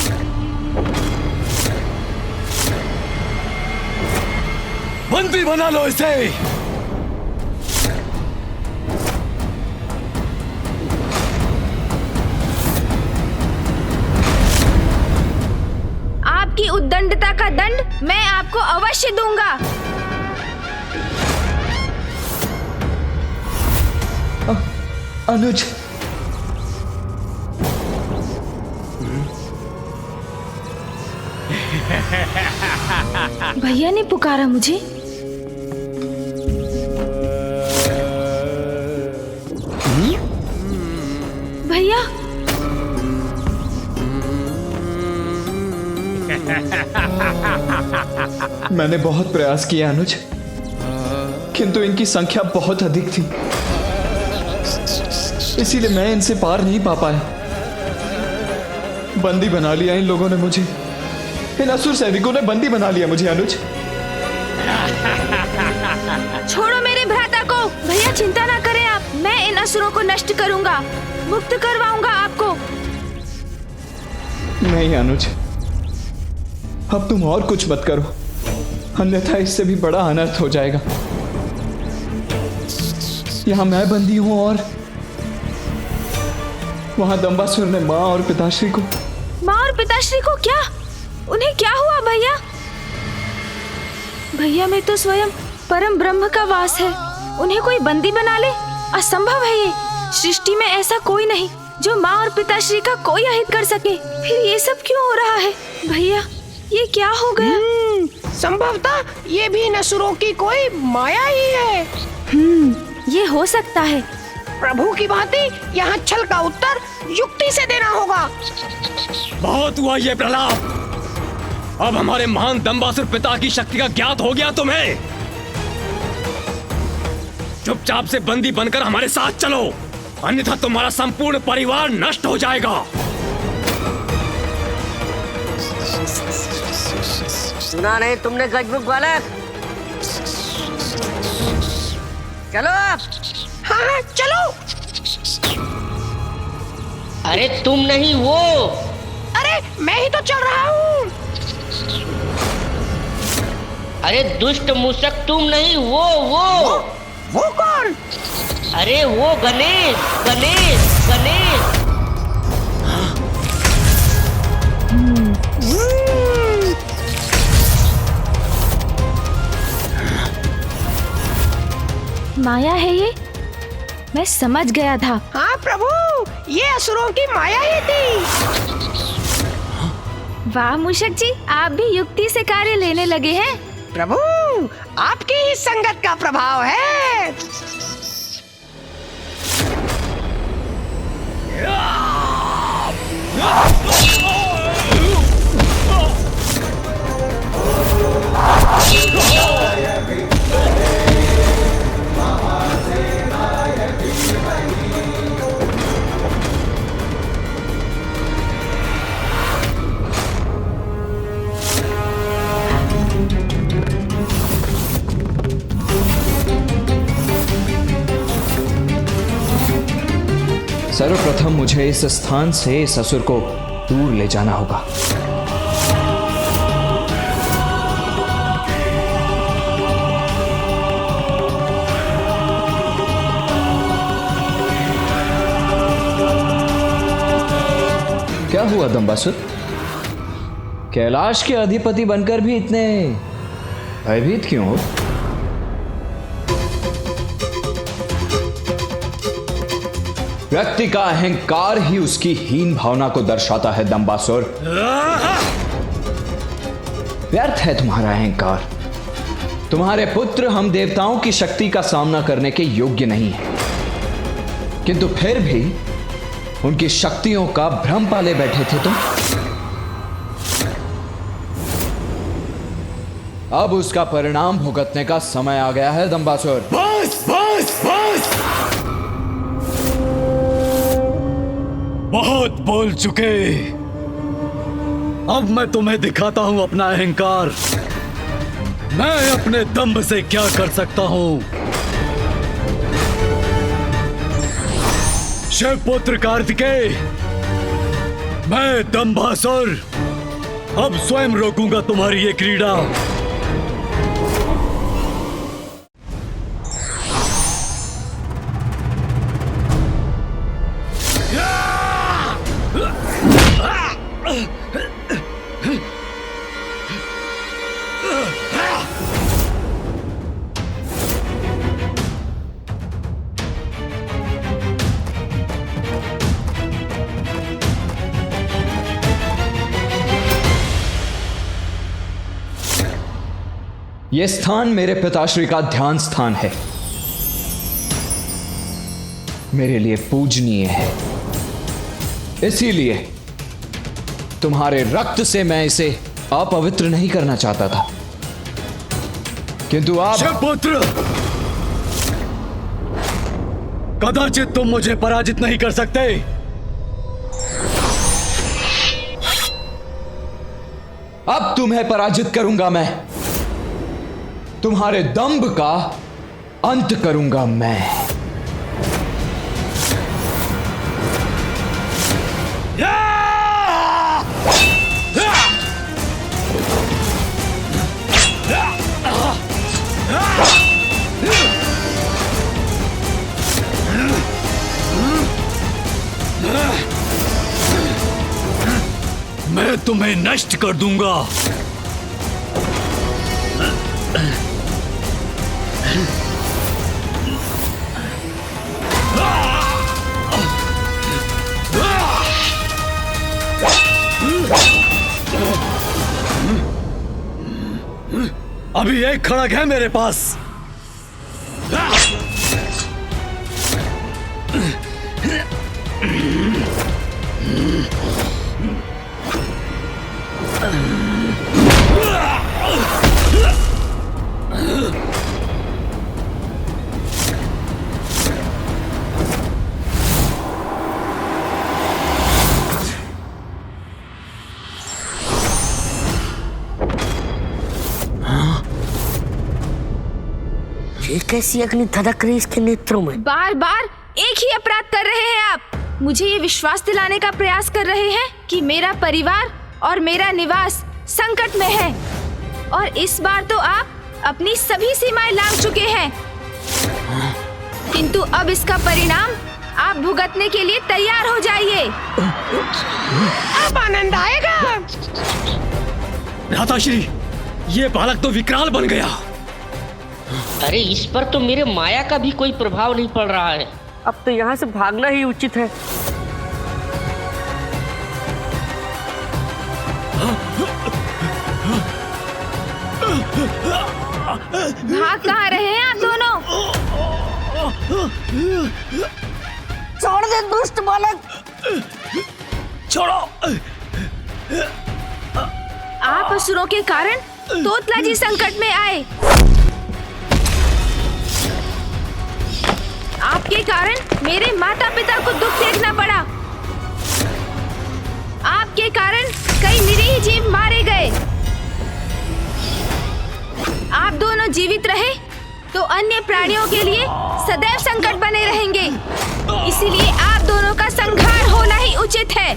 बंदी बना लो इसे। आपकी उद्दंडता का दंड मैं आपको अवश्य दूंगा। अनुज, भैया ने पुकारा मुझे। भैया, मैंने बहुत प्रयास किया अनुज, किंतु इनकी संख्या बहुत अधिक थी, इसीलिए मैं इनसे पार नहीं पा पाया। बंदी बना लिया इन लोगों ने मुझे, इन असुर सैनिकों ने बंदी बना लिया मुझे अनुज। छोड़ो मेरे भ्राता को। भैया चिंता ना करें आप, मैं इन असुरों को नष्ट करूंगा, मुक्त करवाऊंगा आपको। नहीं अनुज, अब तुम और कुछ मत करो। अन्यथा इससे भी बड़ा अनर्थ हो जाएगा। यहां मैं बंदी हूं और वहां दंबासुर ने माँ और पिताश्री को। माँ और पिताश्री को क्या? उन्हें क्या हुआ भैया? भैया में तो स्वयं परम ब्रह्म का वास है, उन्हें कोई बंदी बना ले? असंभव है ये। सृष्टि में ऐसा कोई नहीं जो माँ और पिताश्री का कोई अहित कर सके। फिर ये सब क्यों हो रहा है? भैया ये क्या हो गया? संभवतः ये भी नसुरों की कोई माया ही है। ये हो सकता है। प्रभु की भांति यहाँ छल का उत्तर युक्ति से देना होगा। बहुत हुआ ये प्रलाप। अब हमारे महान दंबासुर पिता की शक्ति का ज्ञात हो गया तुम्हें। चुपचाप से बंदी बनकर हमारे साथ चलो, अन्यथा तुम्हारा संपूर्ण परिवार नष्ट हो जाएगा। सुना नहीं तुमने गजमुख बालक? चलो आप। हाँ चलो। अरे तुम नहीं वो। अरे मैं ही तो चल रहा हूँ। अरे दुष्ट मूषक तुम नहीं, वो कौन? अरे वो गणेश गणेश गणेश। माया है ये, मैं समझ गया था। हाँ प्रभु, ये असुरों की माया ही थी। वाह मूषक जी, आप भी युक्ति से कार्य लेने लगे हैं। प्रभु, आपकी ही संगत का प्रभाव है। सर्वप्रथम मुझे इस स्थान से इस असुर को दूर ले जाना होगा। क्या हुआ दंबासुर? कैलाश के अधिपति बनकर भी इतने भयभीत क्यों हो? व्यक्ति का अहंकार ही उसकी हीन भावना को दर्शाता है दंबासुर। व्यर्थ है तुम्हारा अहंकार। तुम्हारे पुत्र हम देवताओं की शक्ति का सामना करने के योग्य नहीं है, किंतु फिर भी उनकी शक्तियों का भ्रम पाले बैठे थे तुम। अब उसका परिणाम भुगतने का समय आ गया है दंबासुर। बस बस बस, बहुत बोल चुके। अब मैं तुम्हें दिखाता हूं अपना अहंकार। मैं अपने दंभ से क्या कर सकता हूं। शिवपुत्र कार्तिकेय, मैं दंभासुर अब स्वयं रोकूंगा तुम्हारी ये क्रीड़ा। यह स्थान मेरे पिताश्री का ध्यान स्थान है, मेरे लिए पूजनीय है। इसीलिए तुम्हारे रक्त से मैं इसे अपवित्र नहीं करना चाहता था, किंतु आप शिवपुत्र, कदाचित तुम मुझे पराजित नहीं कर सकते। अब तुम्हें पराजित करूंगा मैं। तुम्हारे दंभ का अंत करूंगा मैं। मैं तुम्हें नष्ट कर दूंगा। अभी एक खड़ग है मेरे पास। ये कैसी अग्नि धधक रही इसके नेत्रों में? बार बार एक ही अपराध कर रहे हैं आप। मुझे ये विश्वास दिलाने का प्रयास कर रहे हैं कि मेरा परिवार और मेरा निवास संकट में है, और इस बार तो आप अपनी सभी सीमाएं लांघ चुके हैं। किंतु अब इसका परिणाम आप भुगतने के लिए तैयार हो जाइए। अब आनंद आएगा। भ्राताश्री, ये बालक तो विकराल बन गया। अरे इस पर तो मेरे माया का भी कोई प्रभाव नहीं पड़ रहा है। अब तो यहाँ से भागना ही उचित है। भाग कहाँ रहे हैं आप दोनों? छोड़ दे दुष्ट बालक। छोड़ो। आप असुरों के कारण तोतला जी संकट में आए। आपके कारण मेरे माता पिता को दुख देखना पड़ा। आपके कारण कई निरीह जीव मारे गए। आप दोनों जीवित रहे तो अन्य प्राणियों के लिए सदैव संकट बने रहेंगे। इसीलिए आप दोनों का संहार होना ही उचित है।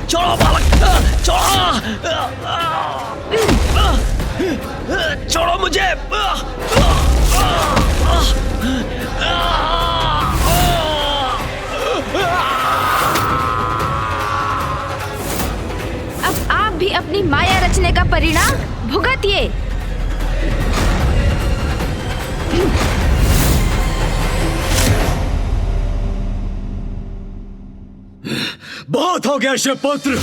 छोड़ो बालक, छोड़ो मुझे। अब आप भी अपनी माया रचने का परिणाम भुगतिए। बहुत हो गया शिवपुत्र।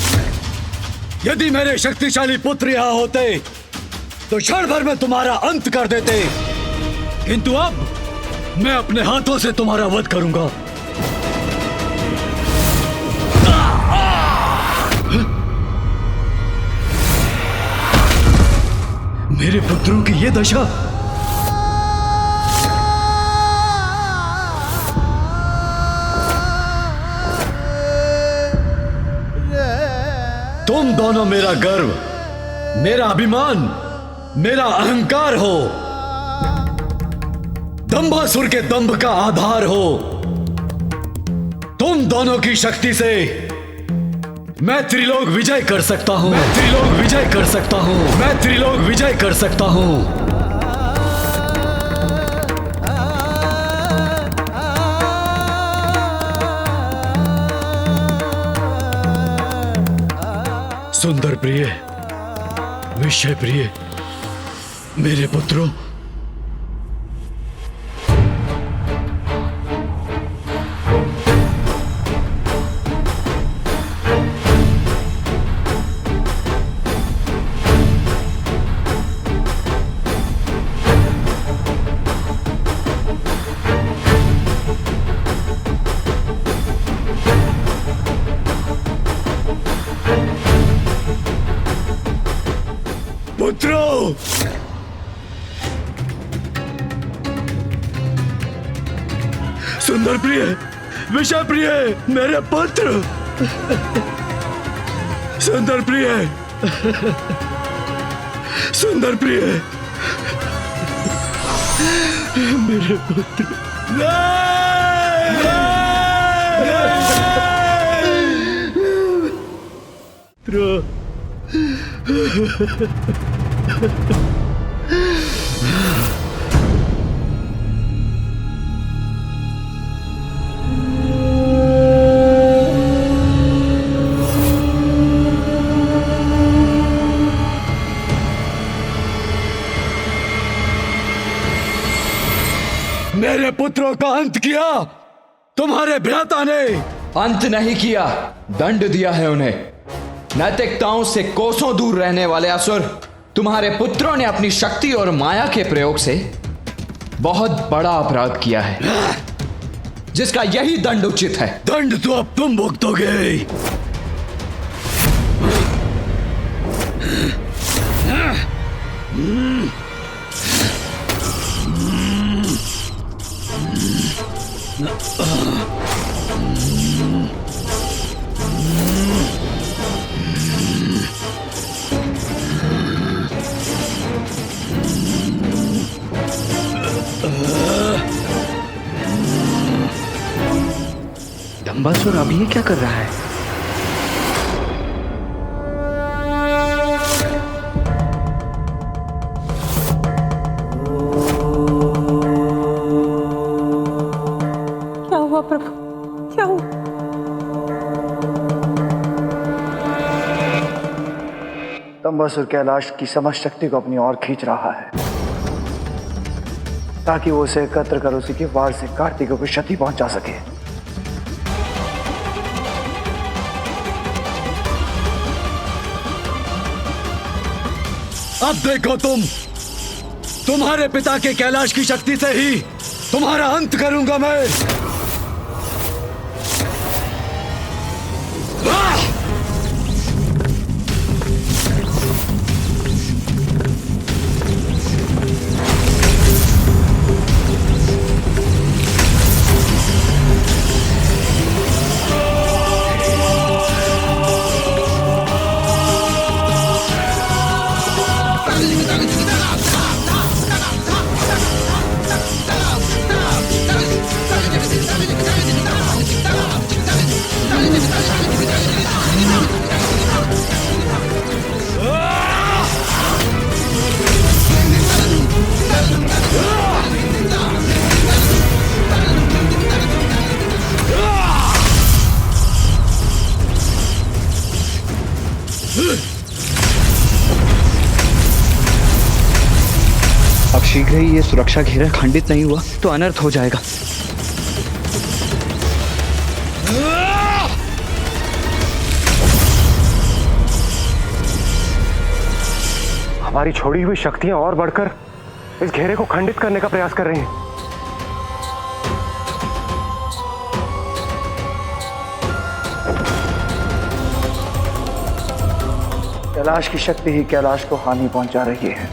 यदि मेरे शक्तिशाली पुत्र यहाँ होते तो क्षण भर में तुम्हारा अंत कर देते, किंतु अब मैं अपने हाथों से तुम्हारा वध करूंगा। मेरे पुत्रों की ये दशा। तुम दोनों मेरा गर्व, मेरा अभिमान, मेरा अहंकार हो। दंभासुर के दंभ का आधार हो। तुम दोनों की शक्ति से मैं त्रिलोक विजय कर सकता हूं। मैं त्रिलोक विजय कर सकता हूं। मैं त्रिलोक विजय कर सकता हूं। सुंदर प्रिय, विषय प्रिय, मेरे पुत्रों, सुंदर प्रिय, विषय प्रिय, मेरे पुत्र। सुंदर प्रिय, सुंदर प्रिय, मेरे पुत्र। पुत्र मेरे पुत्रों का अंत किया तुम्हारे भ्राता ने। अंत नहीं किया, दंड दिया है उन्हें। नैतिकताओं से कोसों दूर रहने वाले असुर, तुम्हारे पुत्रों ने अपनी शक्ति और माया के प्रयोग से बहुत बड़ा अपराध किया है, जिसका यही दंड उचित है। दंड तो अब तुम भुगतोगे। दंबासुर अब ये क्या कर रहा है? क्या हुआ प्रभु, क्या हुआ? दंबासुर कैलाश की समस्त शक्ति को अपनी ओर खींच रहा है ताकि वो उसे एकत्र कर उसी के वार से कार्तिक को क्षति पहुंचा सके। अब देखो तुम्हारे पिता के कैलाश की शक्ति से ही तुम्हारा अंत करूंगा मैं। अब शीघ्र ही ये सुरक्षा घेरा खंडित नहीं हुआ तो अनर्थ हो जाएगा। हमारी छोड़ी हुई शक्तियां और बढ़कर इस घेरे को खंडित करने का प्रयास कर रही हैं। कैलाश की शक्ति ही कैलाश को हानि पहुंचा रही है।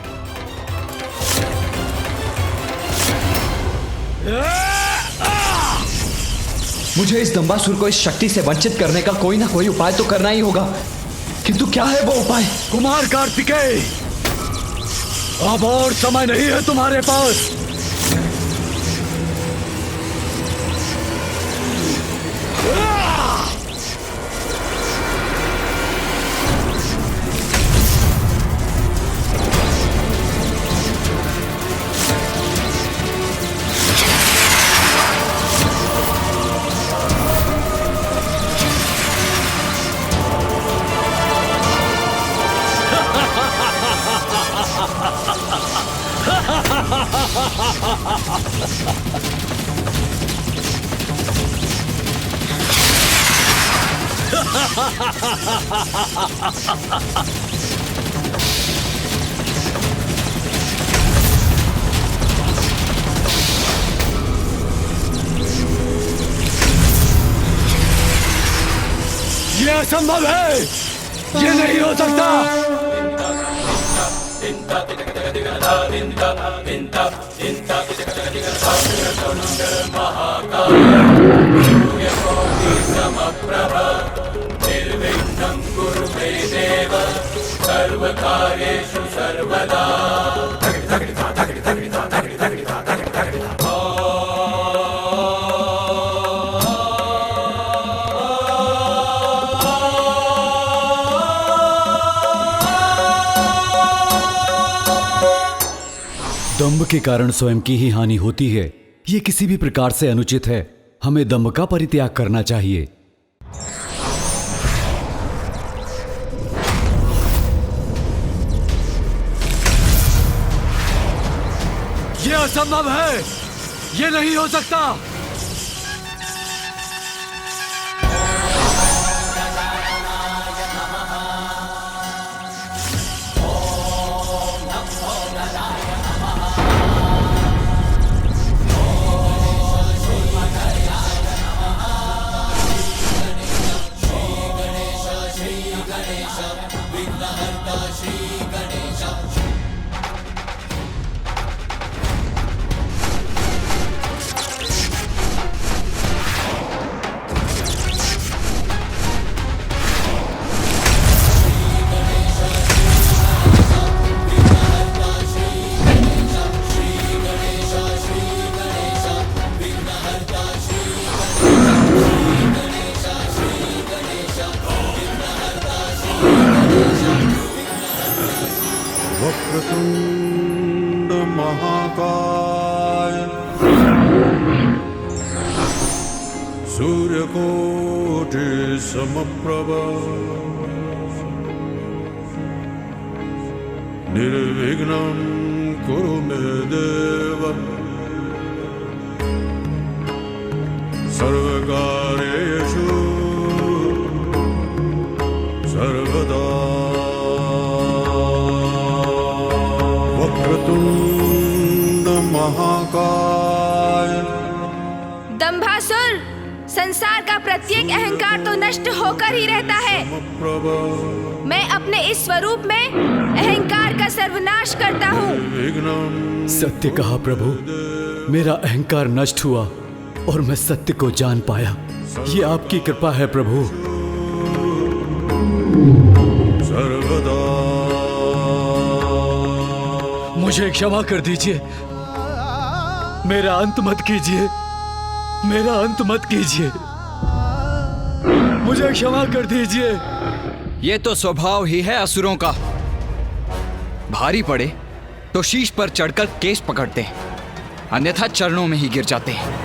मुझे इस दंबासुर को इस शक्ति से वंचित करने का कोई ना कोई उपाय तो करना ही होगा, किंतु क्या है वो उपाय? कुमार कार्तिकेय, अब और समय नहीं है तुम्हारे पास। ये असंभव है, ये नहीं हो सकता। सर्वकार्येषु सर्वदा। दंभ के कारण स्वयं की ही हानि होती है, ये किसी भी प्रकार से अनुचित है। हमें दंभ का परित्याग करना चाहिए। ये असंभव है, ये नहीं हो सकता। वक्रतुंड महाकाय सूर्यकोटि समप्रभ निर्विघ्नं कुरु मे देव सर्वकार्येषु सर्वदा। वक्रतुंड महाकाय। दंभासुर, संसार का प्रत्येक अहंकार तो नष्ट होकर ही रहता है। मैं अपने इस स्वरूप में अहंकार का सर्वनाश करता हूँ। सत्य कहा प्रभु, मेरा अहंकार नष्ट हुआ और मैं सत्य को जान पाया। ये आपकी कृपा है प्रभु। सर्वदा। मुझे क्षमा कर दीजिए, मेरा अंत मत कीजिए, मेरा अंत मत कीजिए, मुझे क्षमा कर दीजिए। ये तो स्वभाव ही है असुरों का। भारी पड़े तो शीश पर चढ़कर केश पकड़ते हैं, अन्यथा चरणों में ही गिर जाते हैं।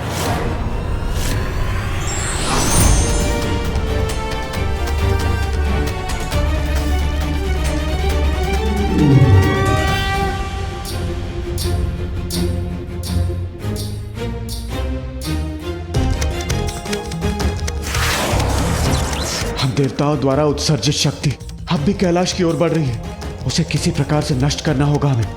देवताओं द्वारा उत्सर्जित शक्ति अब भी कैलाश की ओर बढ़ रही है। उसे किसी प्रकार से नष्ट करना होगा हमें।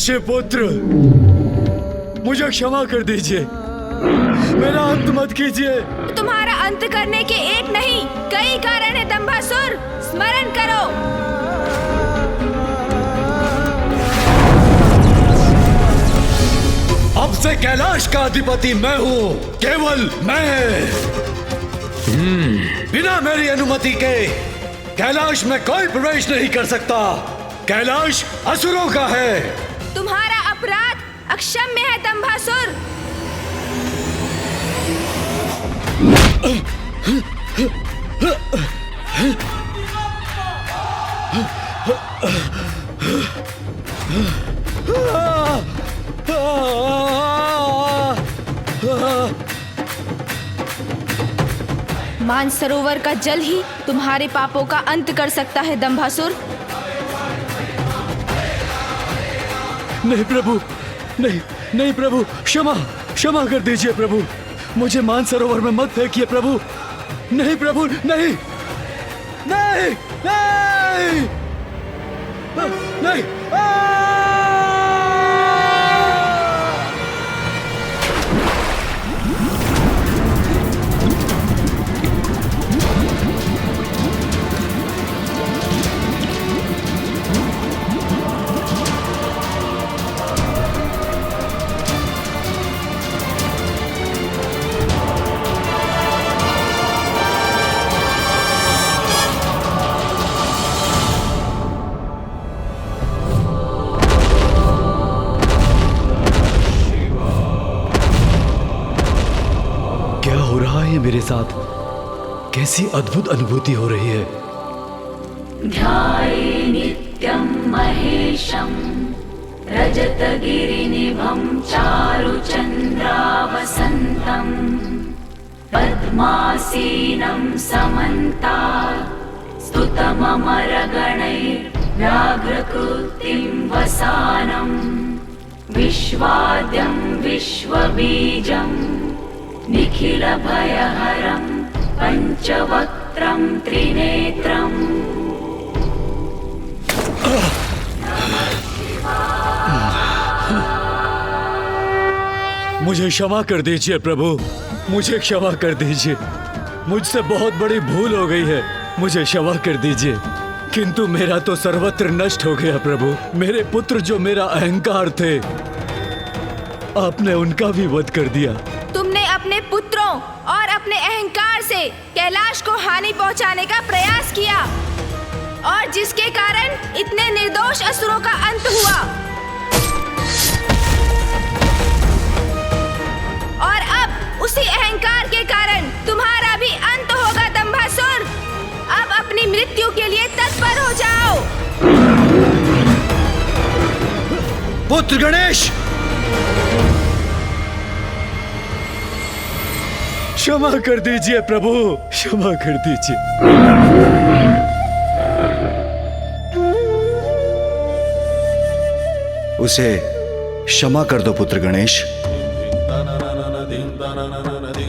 शिवपुत्र, मुझे क्षमा कर दीजिए, मेरा अंत मत कीजिए। तुम्हारा अंत करने के एक नहीं कई कारण है दंभासुर, स्मरण करो। अब से कैलाश का अधिपति मैं हूँ, केवल मैं। बिना मेरी अनुमति के कैलाश में कोई प्रवेश नहीं कर सकता। कैलाश असुरों का है। तुम्हारा अपराध अक्षम्य है दंभासुर। मानसरोवर का जल ही तुम्हारे पापों का अंत कर सकता है दंभासुर। नहीं प्रभु, नहीं नहीं प्रभु, क्षमा क्षमा कर दीजिए प्रभु, मुझे मानसरोवर में मत फेंकिए प्रभु। नहीं प्रभु, नहीं नहीं नहीं नहीं। साथ कैसी अद्भुत अनुभूति हो रही है। ध्याये नित्यं महेशं रजतगिरिनिभं चारुचन्द्रावसन्तं पद्मासीनं समन्तात् स्तुतममरगणैर्व्याघ्रकृतिं वसानं विश्वाद्यं विश्वबीजं निखिलभयहरं पञ्चवक्त्रं त्रिनेत्रम्। मुझे क्षमा कर दीजिए प्रभु, मुझे क्षमा कर दीजिए। मुझसे बहुत बड़ी भूल हो गई है, मुझे क्षमा कर दीजिए। किंतु मेरा तो सर्वत्र नष्ट हो गया प्रभु। मेरे पुत्र जो मेरा अहंकार थे, आपने उनका भी वध कर दिया। तुमने अपने पुत्रों और अपने अहंकार से कैलाश को हानि पहुंचाने का प्रयास किया और जिसके कारण इतने निर्दोष असुरों का अंत हुआ। और अब उसी अहंकार के कारण तुम्हारा भी अंत होगा दंभासुर। अब अपनी मृत्यु के लिए तत्पर हो जाओ। पुत्र गणेश, क्षमा कर दीजिए प्रभु, क्षमा कर दीजिए। उसे क्षमा कर दो पुत्र गणेश।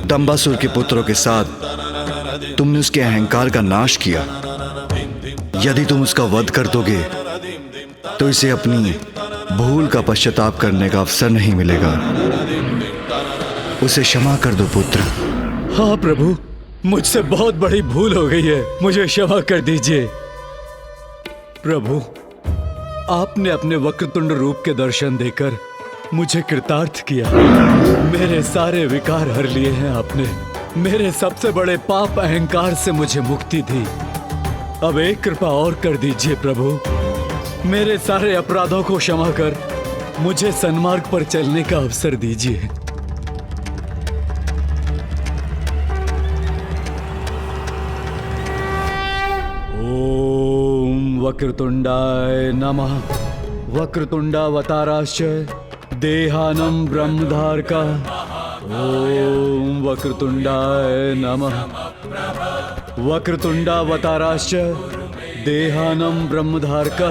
दंबासुर के पुत्रों के साथ तुमने उसके अहंकार का नाश किया। यदि तुम उसका वध कर दोगे तो इसे अपनी भूल का पश्चाताप करने का अवसर नहीं मिलेगा। उसे क्षमा कर दो पुत्र। हाँ प्रभु, मुझसे बहुत बड़ी भूल हो गई है, मुझे क्षमा कर दीजिए। प्रभु, आपने अपने वक्रतुंड रूप के दर्शन देकर मुझे कृतार्थ किया। मेरे सारे विकार हर लिए हैं आपने। मेरे सबसे बड़े पाप अहंकार से मुझे मुक्ति दी। अब एक कृपा और कर दीजिए प्रभु, मेरे सारे अपराधों को क्षमा कर मुझे सन्मार्ग पर चलने का अवसर दीजिए। ओम वक्रतुंडाय नमः। वक्रतुंडावताराश्च देहानं ब्रह्मधारका। ओम वक्रतुंडाय नमः। वक्रतुंडावताराश्च देहानं ब्रह्मधारका।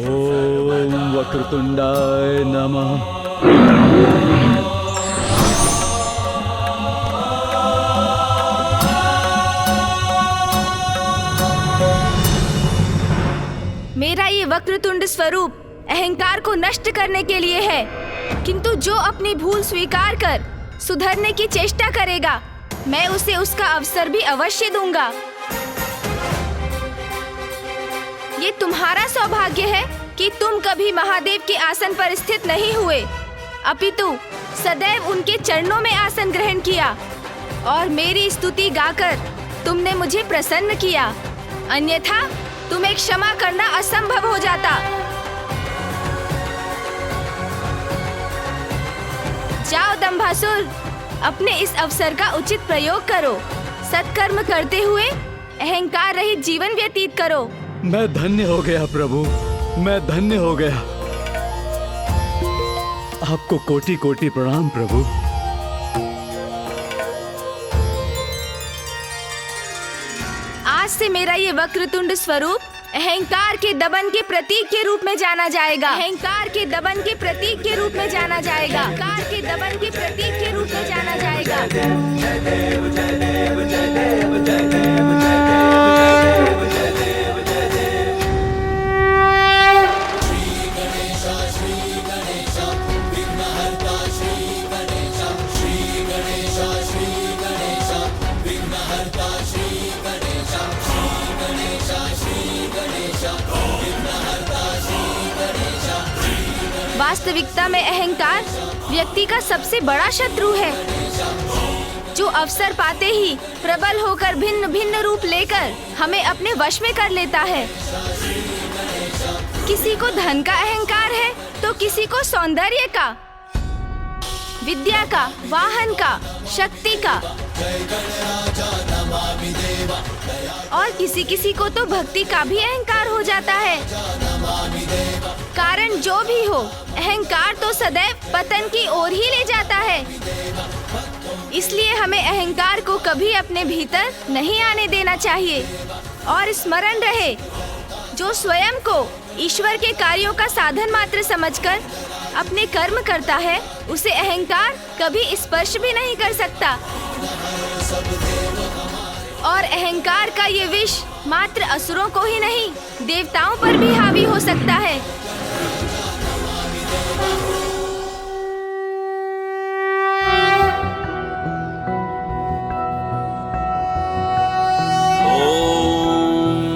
ओम वक्रतुंडाय नमः। मेरा ये वक्रतुंड स्वरूप अहंकार को नष्ट करने के लिए है, किंतु जो अपनी भूल स्वीकार कर सुधरने की चेष्टा करेगा, मैं उसे उसका अवसर भी अवश्य दूंगा। ये तुम्हारा सौभाग्य है कि तुम कभी महादेव के आसन पर स्थित नहीं हुए, अपितु सदैव उनके चरणों में आसन ग्रहण किया और मेरी स्तुति गाकर तुमने मुझे प्रसन्न किया। अन्यथा तुम्हें क्षमा करना असंभव हो जाता। जाओ दंभासुर, अपने इस अवसर का उचित प्रयोग करो। सत्कर्म करते हुए अहंकार रहित जीवन व्यतीत करो। मैं धन्य हो गया प्रभु, मैं धन्य हो गया। आपको कोटि कोटि प्रणाम प्रभु। आज से मेरा ये वक्रतुंड स्वरूप अहंकार के दमन के प्रतीक के रूप में जाना जाएगा। अहंकार के दमन के प्रतीक के रूप में जाना जाएगा। अहंकार के दमन के प्रतीक के रूप में जाना जाएगा। जय देव जय देव जय देव जय देव जय देव जय देव जय देव। श्री गणेश विघ्नहर्ता श्री गणेश श्री गणेश श्री गणेश विघ्नहर्ता श्री गणेश श्री गणेश श्री गणेश विघ्नहर्ता श्री गणेश। वास्तविकता में अहंकार व्यक्ति का सबसे बड़ा शत्रु है, जो अवसर पाते ही प्रबल होकर भिन्न भिन्न रूप लेकर हमें अपने वश में कर लेता है। किसी को धन का अहंकार है तो किसी को सौंदर्य का, विद्या का, वाहन का, शक्ति का, और किसी किसी को तो भक्ति का भी अहंकार हो जाता है। कारण जो भी हो, अहंकार तो सदैव पतन की ओर ही ले जाता है। इसलिए हमें अहंकार को कभी अपने भीतर नहीं आने देना चाहिए। और स्मरण रहे, जो स्वयं को ईश्वर के कार्यों का साधन मात्र समझकर अपने कर्म करता है, उसे अहंकार कभी स्पर्श भी नहीं कर सकता। और अहंकार का ये विष मात्र असुरों को ही नहीं, देवताओं पर भी हावी हो सकता है।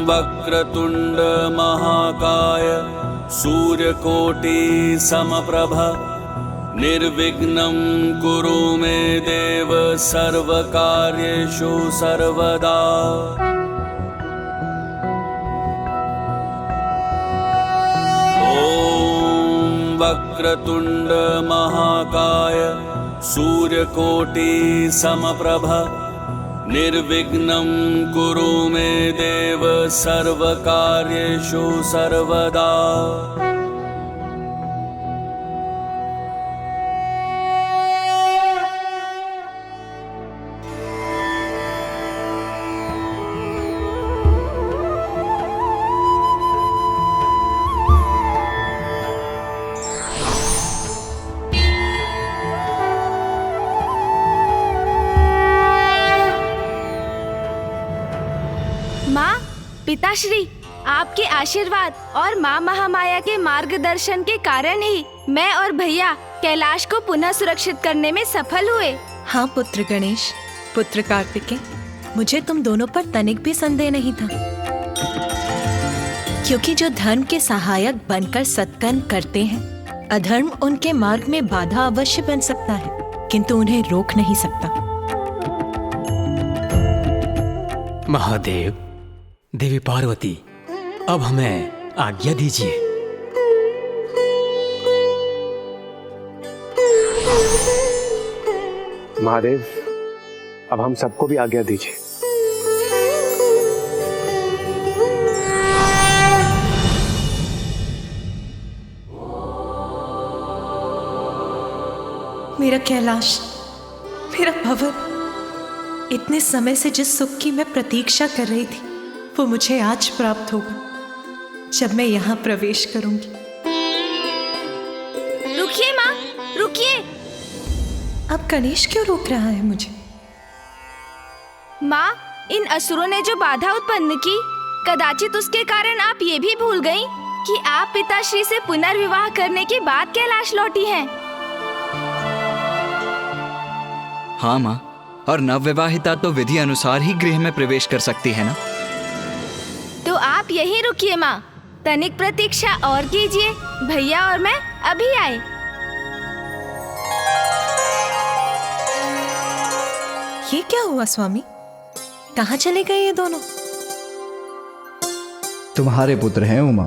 वक्रतुंड महाकाय सूर्यकोटि समप्रभ निर्विघ्नं कुरु मे देव सर्वकार्येषु सर्वदा। ॐ वक्रतुंड महाकाय सूर्यकोटि समप्रभ निर्विघ्नं कुरु मे देव सर्वकार्येषु सर्वदा। माँ, पिताश्री, आपके आशीर्वाद और माँ महामाया के मार्गदर्शन के कारण ही मैं और भैया कैलाश को पुनः सुरक्षित करने में सफल हुए। हाँ पुत्र गणेश, पुत्र कार्तिकेय, मुझे तुम दोनों पर तनिक भी संदेह नहीं था। क्योंकि जो धर्म के सहायक बनकर सत्कर्म करते हैं, अधर्म उनके मार्ग में बाधा अवश्य बन सकता है, किंतु उन्हें रोक नहीं सकता। महादेव, देवी पार्वती, अब हमें आज्ञा दीजिए। महादेव, अब हम सबको भी आज्ञा दीजिए। मेरा कैलाश, मेरा भवन, इतने समय से जिस सुख की मैं प्रतीक्षा कर रही थी, वो मुझे आज प्राप्त होगा जब मैं यहाँ प्रवेश करूंगी। रुकिए माँ, रुकिए। अब गणेश क्यों रोक रहा है मुझे? माँ, इन असुरों ने जो बाधा उत्पन्न की, कदाचित उसके कारण आप ये भी भूल गयी कि आप पिताश्री से पुनर्विवाह करने के बाद कैलाश लौटी हैं। हाँ माँ, और नवविवाहिता तो विधि अनुसार ही गृह में प्रवेश कर सकती है ना। तो आप यहीं रुकिए माँ, तनिक प्रतीक्षा और कीजिए। भैया और मैं अभी आए। ये क्या हुआ स्वामी? कहाँ चले गए ये दोनों? तुम्हारे पुत्र हैं उमा,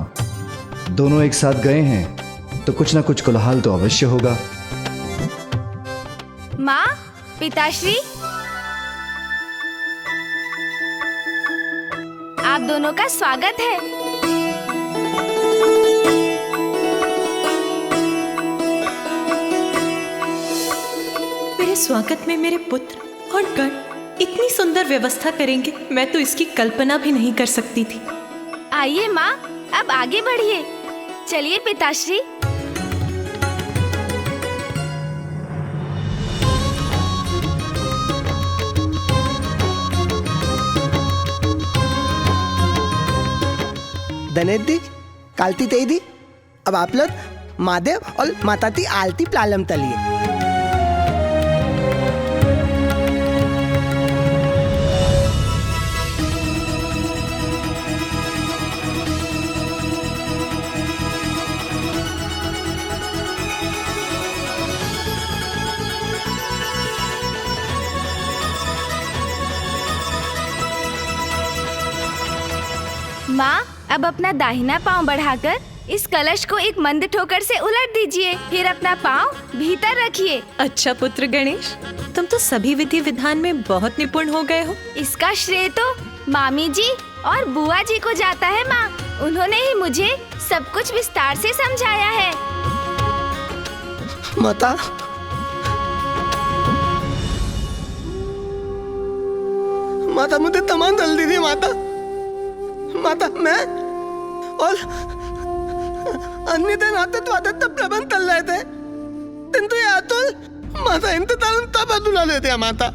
दोनों एक साथ गए हैं तो कुछ ना कुछ कोलाहल तो अवश्य होगा। माँ, पिताश्री, आप दोनों का स्वागत है। मेरे स्वागत में मेरे पुत्र और गण इतनी सुंदर व्यवस्था करेंगे, मैं तो इसकी कल्पना भी नहीं कर सकती थी। आइए माँ, अब आगे बढ़िए। चलिए पिताश्री। धनेदी, कालती तेदी, अब आप लोग महादेव और माता ती आलती प्लालम तलिए। माँ, अब अपना दाहिना पांव बढ़ाकर इस कलश को एक मंद ठोकर से उलट दीजिए, फिर अपना पाँव भीतर रखिए। अच्छा पुत्र गणेश, तुम तो सभी विधि विधान में बहुत निपुण हो गए हो। इसका श्रेय तो मामी जी और बुआ जी को जाता है माँ। उन्होंने ही मुझे सब कुछ विस्तार से समझाया है। माता, माता मुझे तमाम दल दीजिए माता। माता मैं और अन्य दिन आतिथ्य प्रबंध चल रहे थे, किंतु ये अतुल माता इंतजार तब अधूरा लेते हैं माता।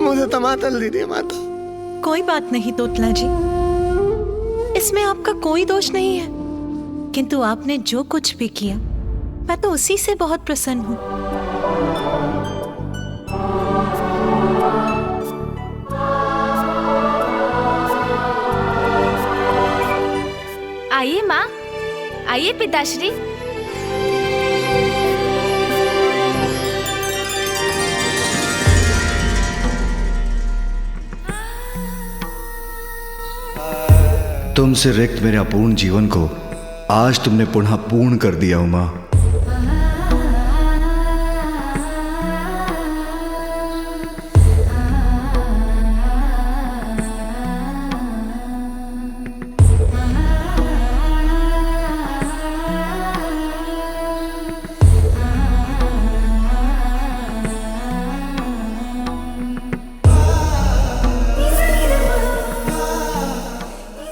मुझे तमाम दल दीजिए माता। कोई बात नहीं तोतला जी, इसमें आपका कोई दोष नहीं है, किंतु आपने जो कुछ भी किया मैं तो उसी से बहुत प्रसन्न हूँ। आइए माँ, आइए पिताश्री। तुमसे रिक्त मेरे अपूर्ण जीवन को आज तुमने पुनः पूर्ण कर दिया उमा।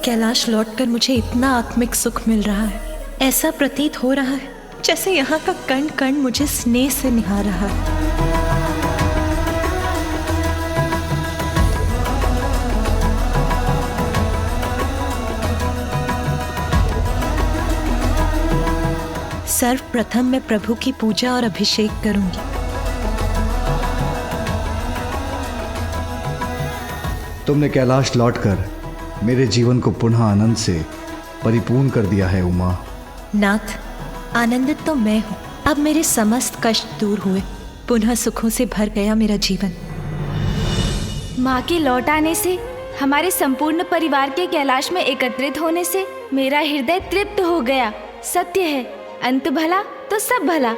कैलाश लौटकर मुझे इतना आत्मिक सुख मिल रहा है, ऐसा प्रतीत हो रहा है जैसे यहाँ का कण कण मुझे स्नेह से निहार रहा है। सर्वप्रथम मैं प्रभु की पूजा और अभिषेक करूंगी। तुमने कैलाश लौटकर मेरे जीवन को पुनः आनंद से परिपूर्ण कर दिया है उमा। नाथ, आनंदित तो मैं हूँ। अब मेरे समस्त कष्ट दूर हुए, पुनः सुखों से भर गया मेरा जीवन। माँ के लौट आने से, हमारे संपूर्ण परिवार के कैलाश में एकत्रित होने से मेरा हृदय तृप्त हो गया। सत्य है, अंत भला तो सब भला।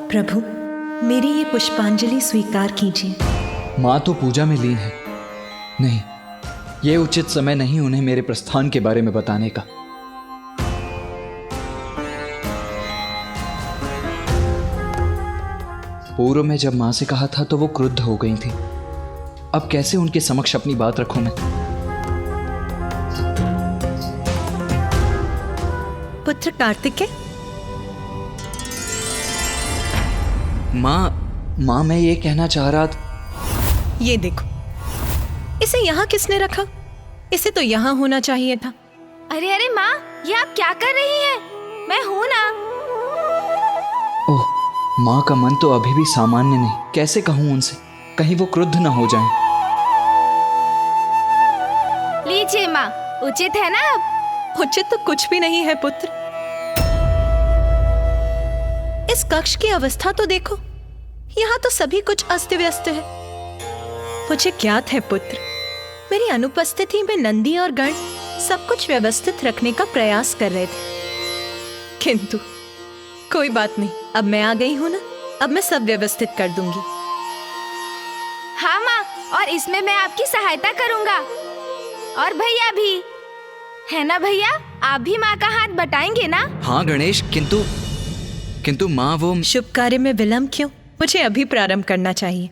प्रभु, मेरी ये पुष्पांजलि स्वीकार कीजिए। माँ तो पूजा में लीन है। नहीं, ये उचित समय नहीं उन्हें मेरे प्रस्थान के बारे में बताने का। पूर्व में जब माँ से कहा था तो वो क्रुद्ध हो गई थी। अब कैसे उनके समक्ष अपनी बात रखूं मैं? पुत्र कार्तिकेय, माँ मैं ये कहना चाह रहा था। ये देखो, इसे यहाँ किसने रखा? इसे तो यहाँ होना चाहिए था। अरे अरे माँ, ये आप क्या कर रही हैं? मैं हूँ ना। ओह, माँ का मन तो अभी भी सामान्य नहीं। कैसे कहूँ उनसे, कहीं वो क्रुद्ध ना हो जाएं। लीजिए माँ, उचित है ना? अब उचित तो कुछ भी नहीं है पुत्र। इस कक्ष की अवस्था तो देखो, यहाँ तो सभी कुछ अस्त व्यस्त है। मुझे ज्ञात है पुत्र, मेरी अनुपस्थिति में नंदी और गण सब कुछ व्यवस्थित रखने का प्रयास कर रहे थे, किंतु कोई बात नहीं, अब मैं आ गई हूँ ना, अब मैं सब व्यवस्थित कर दूंगी। हाँ माँ, और इसमें मैं आपकी सहायता करूँगा। और भैया भी है ना? भैया, आप भी माँ का हाथ बटाएंगे ना? हाँ गणेश, किंतु माँ वो शुभ कार्य में विलंब क्यों? मुझे अभी प्रारंभ करना चाहिए।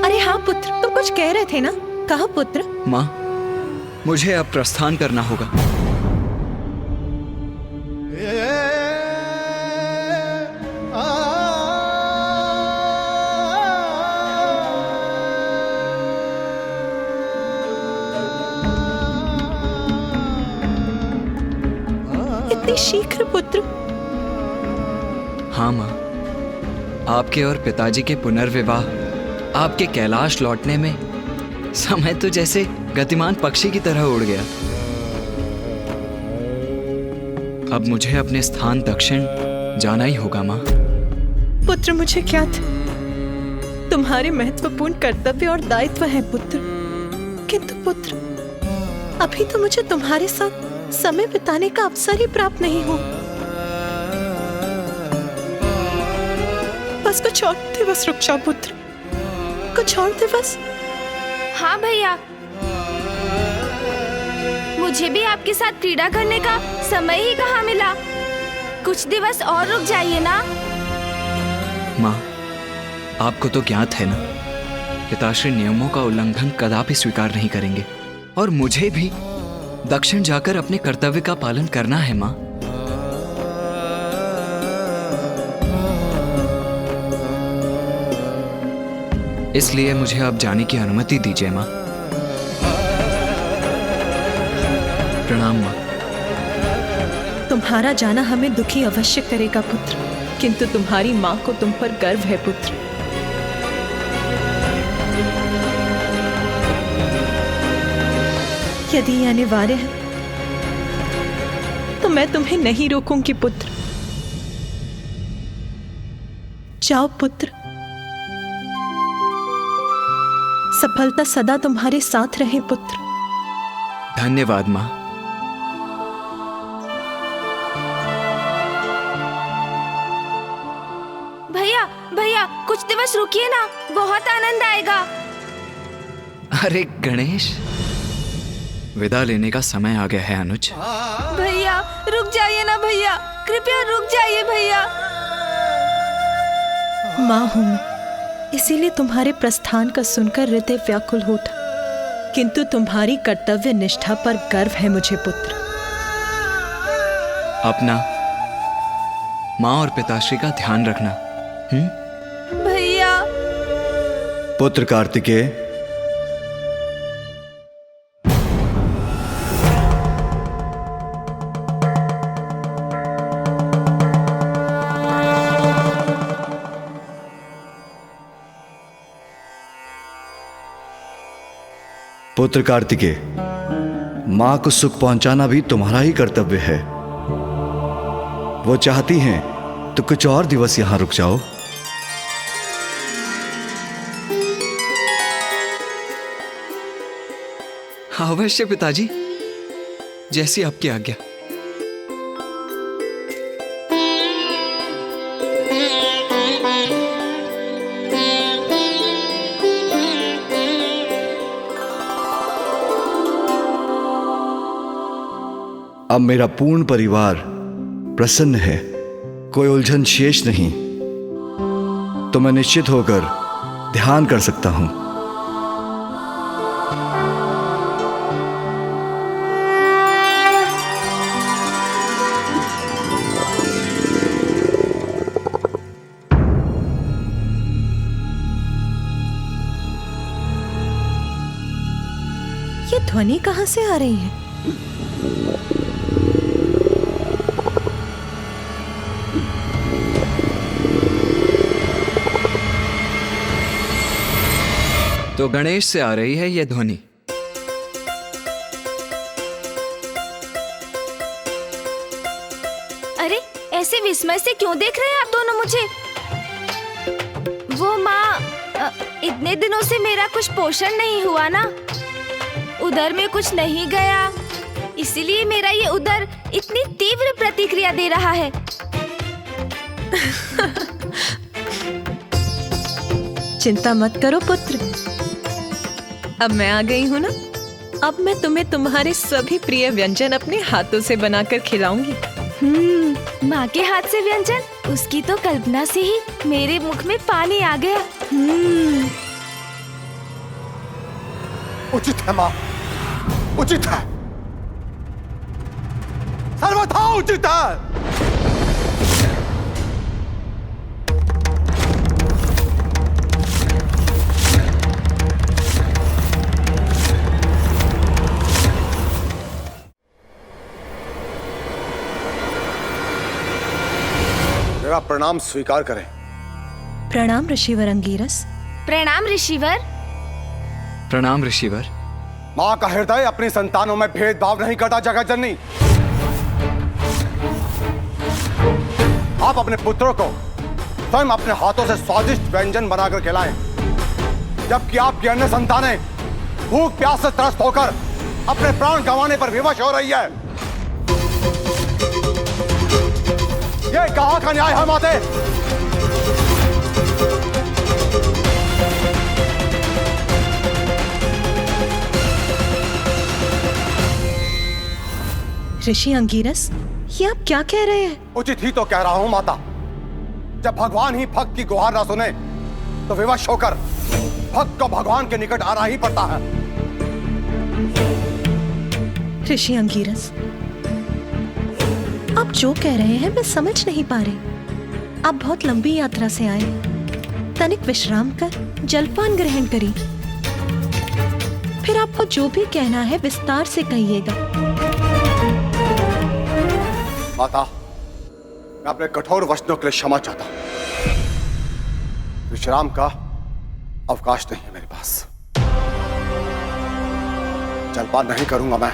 अरे हाँ पुत्र, तुम कुछ कह रहे थे ना? कहो पुत्र। माँ, मुझे अब प्रस्थान करना होगा। इतनी शीघ्र पुत्र? हाँ माँ, आपके और पिताजी के पुनर्विवाह, आपके कैलाश लौटने में समय तो जैसे गतिमान पक्षी की तरह उड़ गया। अब मुझे अपने स्थान दक्षिण जाना ही होगा माँ। पुत्र, मुझे क्या था, तुम्हारे महत्वपूर्ण कर्तव्य और दायित्व है पुत्र, किंतु पुत्र अभी तो मुझे तुम्हारे साथ समय बिताने का अवसर ही प्राप्त नहीं हो। बस कुछ और दिवस रुक जाओ पुत्र, कुछ और दिवस। हाँ भैया, मुझे भी आपके साथ क्रीड़ा करने का समय ही कहाँ मिला। कुछ दिवस और रुक जाइए ना। माँ, आपको तो ज्ञात है ना, पिताश्री नियमों का उल्लंघन कदापि स्वीकार नहीं करेंगे, और मुझे भी दक्षिण जाकर अपने कर्तव्य का पालन करना है माँ। इसलिए मुझे अब जाने की अनुमति दीजिए माँ। प्रणाम माँ। तुम्हारा जाना हमें दुखी अवश्य करेगा पुत्र, किंतु तुम्हारी माँ को तुम पर गर्व है पुत्र। यदि ये अनिवार्य है तो मैं तुम्हें नहीं रोकूंगी पुत्र। जाओ पुत्र, सफलता सदा तुम्हारे साथ रहे पुत्र। धन्यवाद माँ। भैया भैया, कुछ दिवस रुकिए ना, बहुत आनंद आएगा। अरे गणेश, विदा लेने का समय आ गया है अनुज। भैया रुक जाइए ना भैया, कृपया रुक जाइए भैया। माँ हूं मैं, इसीलिए तुम्हारे प्रस्थान का सुनकर हृदय व्याकुल हो उठा, किंतु तुम्हारी कर्तव्य निष्ठा पर गर्व है मुझे पुत्र। अपना, माँ और पिताश्री का ध्यान रखना। भैया। पुत्र कार्तिकेय, पुत्र कार्तिकेय, मां को सुख पहुंचाना भी तुम्हारा ही कर्तव्य है। वो चाहती हैं तो कुछ और दिवस यहां रुक जाओ। अवश्य पिताजी, जैसी आपकी आज्ञा। अब मेरा पूर्ण परिवार प्रसन्न है, कोई उलझन शेष नहीं, तो मैं निश्चित होकर ध्यान कर सकता हूं। ये ध्वनि कहां से आ रही है? तो गणेश से आ रही है ये ध्वनि। अरे ऐसे विस्मय से क्यों देख रहे हैं आप दोनों मुझे? वो माँ, इतने दिनों से मेरा कुछ पोषण नहीं हुआ ना, उदर में कुछ नहीं गया, इसीलिए मेरा ये उदर इतनी तीव्र प्रतिक्रिया दे रहा है। चिंता मत करो पुत्र, अब मैं आ गई हूँ ना, अब मैं तुम्हें तुम्हारे सभी प्रिय व्यंजन अपने हाथों से बनाकर खिलाऊंगी। माँ के हाथ से व्यंजन, उसकी तो कल्पना से ही मेरे मुख में पानी आ गया। उचित है माँ, उचित है, सर्वथा उचित है। मेरा प्रणाम स्वीकार करें। प्रणाम ऋषिवर अंगीरस। प्रणाम ऋषिवर। प्रणाम ऋषिवर। माँ का हृदय अपनी संतानों में भेदभाव नहीं करता जगत जननी। आप अपने पुत्रों को स्वयं अपने हाथों से स्वादिष्ट व्यंजन बनाकर खिलाएं, जबकि आपकी अन्य संतानें भूख प्यास से त्रस्त होकर अपने प्राण गंवाने पर विवश हो रही है। ये कहां का न्याय है माते? ऋषि अंगीरस, ये आप क्या कह रहे हैं? उचित ही तो कह रहा हूं माता। जब भगवान ही भक्त की गुहार ना सुने तो विवश होकर भक्त को भगवान के निकट आना ही पड़ता है। ऋषि अंगीरस, आप जो कह रहे हैं मैं समझ नहीं पा रही। आप बहुत लंबी यात्रा से आए, तनिक विश्राम कर जलपान ग्रहण करिए, फिर आपको जो भी कहना है विस्तार से कहिएगा। माता, मैं अपने कठोर वचनों के लिए क्षमा चाहता हूं। विश्राम का अवकाश नहीं है मेरे पास। जलपान नहीं करूंगा मैं।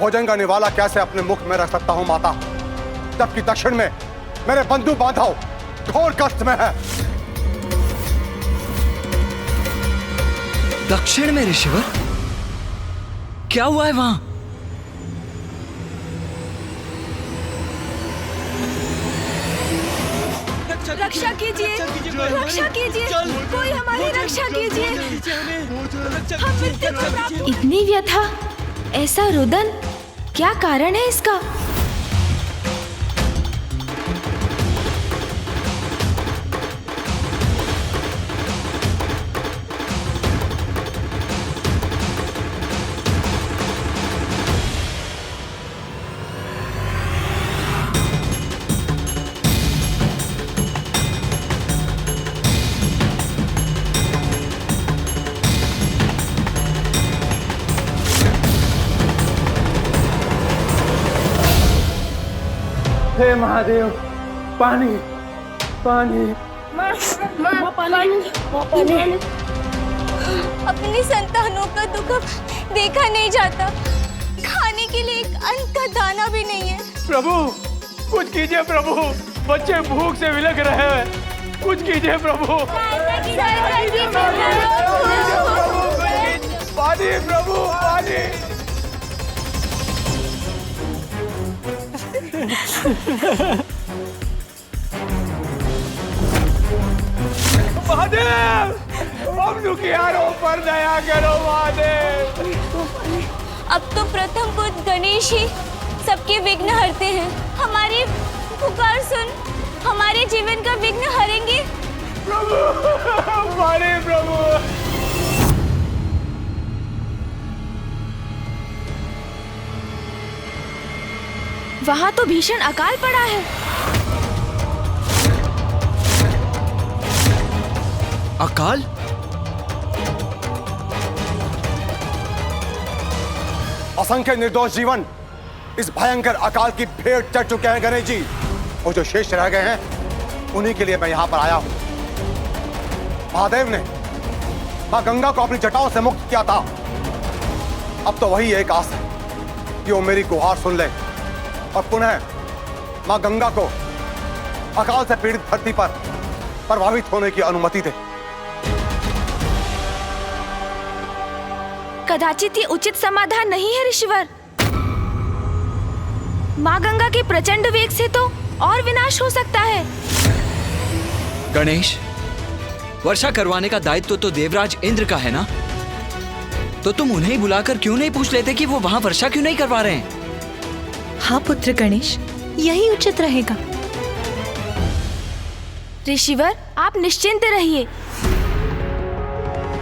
भोजन का निवाला कैसे अपने मुख में रख सकता हूं माता, जबकि दक्षिण में मेरे बंधु बांधव घोर कष्ट में है। दक्षिण में ऋषिवर? क्या हुआ है वहां? रक्षा कीजिए, रक्षा कीजिए, कोई हमारी रक्षा कीजिए। हम मृत्यु को प्राप्त। इतनी व्यथा, ऐसा रुदन, क्या कारण है इसका? हे महादेव, पानी पानी। अपनी संतानों का दुख देखा नहीं जाता। खाने के लिए एक अन्न का दाना भी नहीं है। प्रभु कुछ कीजिए प्रभु, बच्चे भूख से विलग रहे हैं, कुछ कीजिए प्रभु। पानी प्रभु, पानी। महादेव, हम दुखियारों पर दया करो महादेव। अब तो प्रथम बुद्ध गणेश ही सबके विघ्न हरते हैं। हमारी पुकार सुन, हमारे जीवन का विघ्न हरेंगे। प्रभु, हमारे प्रभु। वहां तो भीषण अकाल पड़ा है। अकाल? असंख्य निर्दोष जीवन इस भयंकर अकाल की भेंट चढ़ चुके हैं गणेश जी, और जो शेष रह गए हैं उन्हीं के लिए मैं यहां पर आया हूं। महादेव ने मां गंगा को अपनी जटाओं से मुक्त किया था। अब तो वही एक आस है कि वो मेरी गुहार सुन ले और पुनः मां गंगा को अकाल से पीड़ित धरती पर प्रभावित होने की अनुमति दे। कदाचित ये उचित समाधान नहीं है ऋषिवर। माँ गंगा के प्रचंड वेग से तो और विनाश हो सकता है। गणेश, वर्षा करवाने का दायित्व तो देवराज इंद्र का है ना? तो तुम उन्हें बुलाकर क्यों नहीं पूछ लेते कि वो वहां वर्षा क्यों नहीं करवा रहे हैं? हाँ पुत्र गणेश, यही उचित रहेगा। ऋषिवर, आप निश्चिंत रहिए,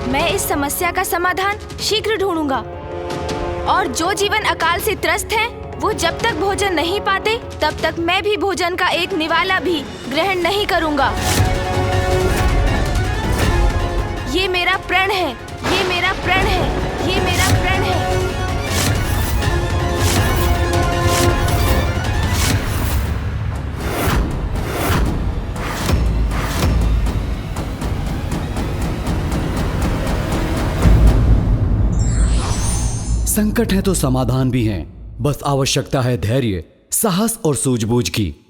मैं इस समस्या का समाधान शीघ्र ढूंढूंगा। और जो जीवन अकाल से त्रस्त हैं, वो जब तक भोजन नहीं पाते तब तक मैं भी भोजन का एक निवाला भी ग्रहण नहीं करूंगा। ये मेरा प्रण है, ये मेरा प्रण है, ये मेरा प्रण है। संकट है तो समाधान भी हैं। बस आवश्यकता है धैर्य, साहस और सूझबूझ की।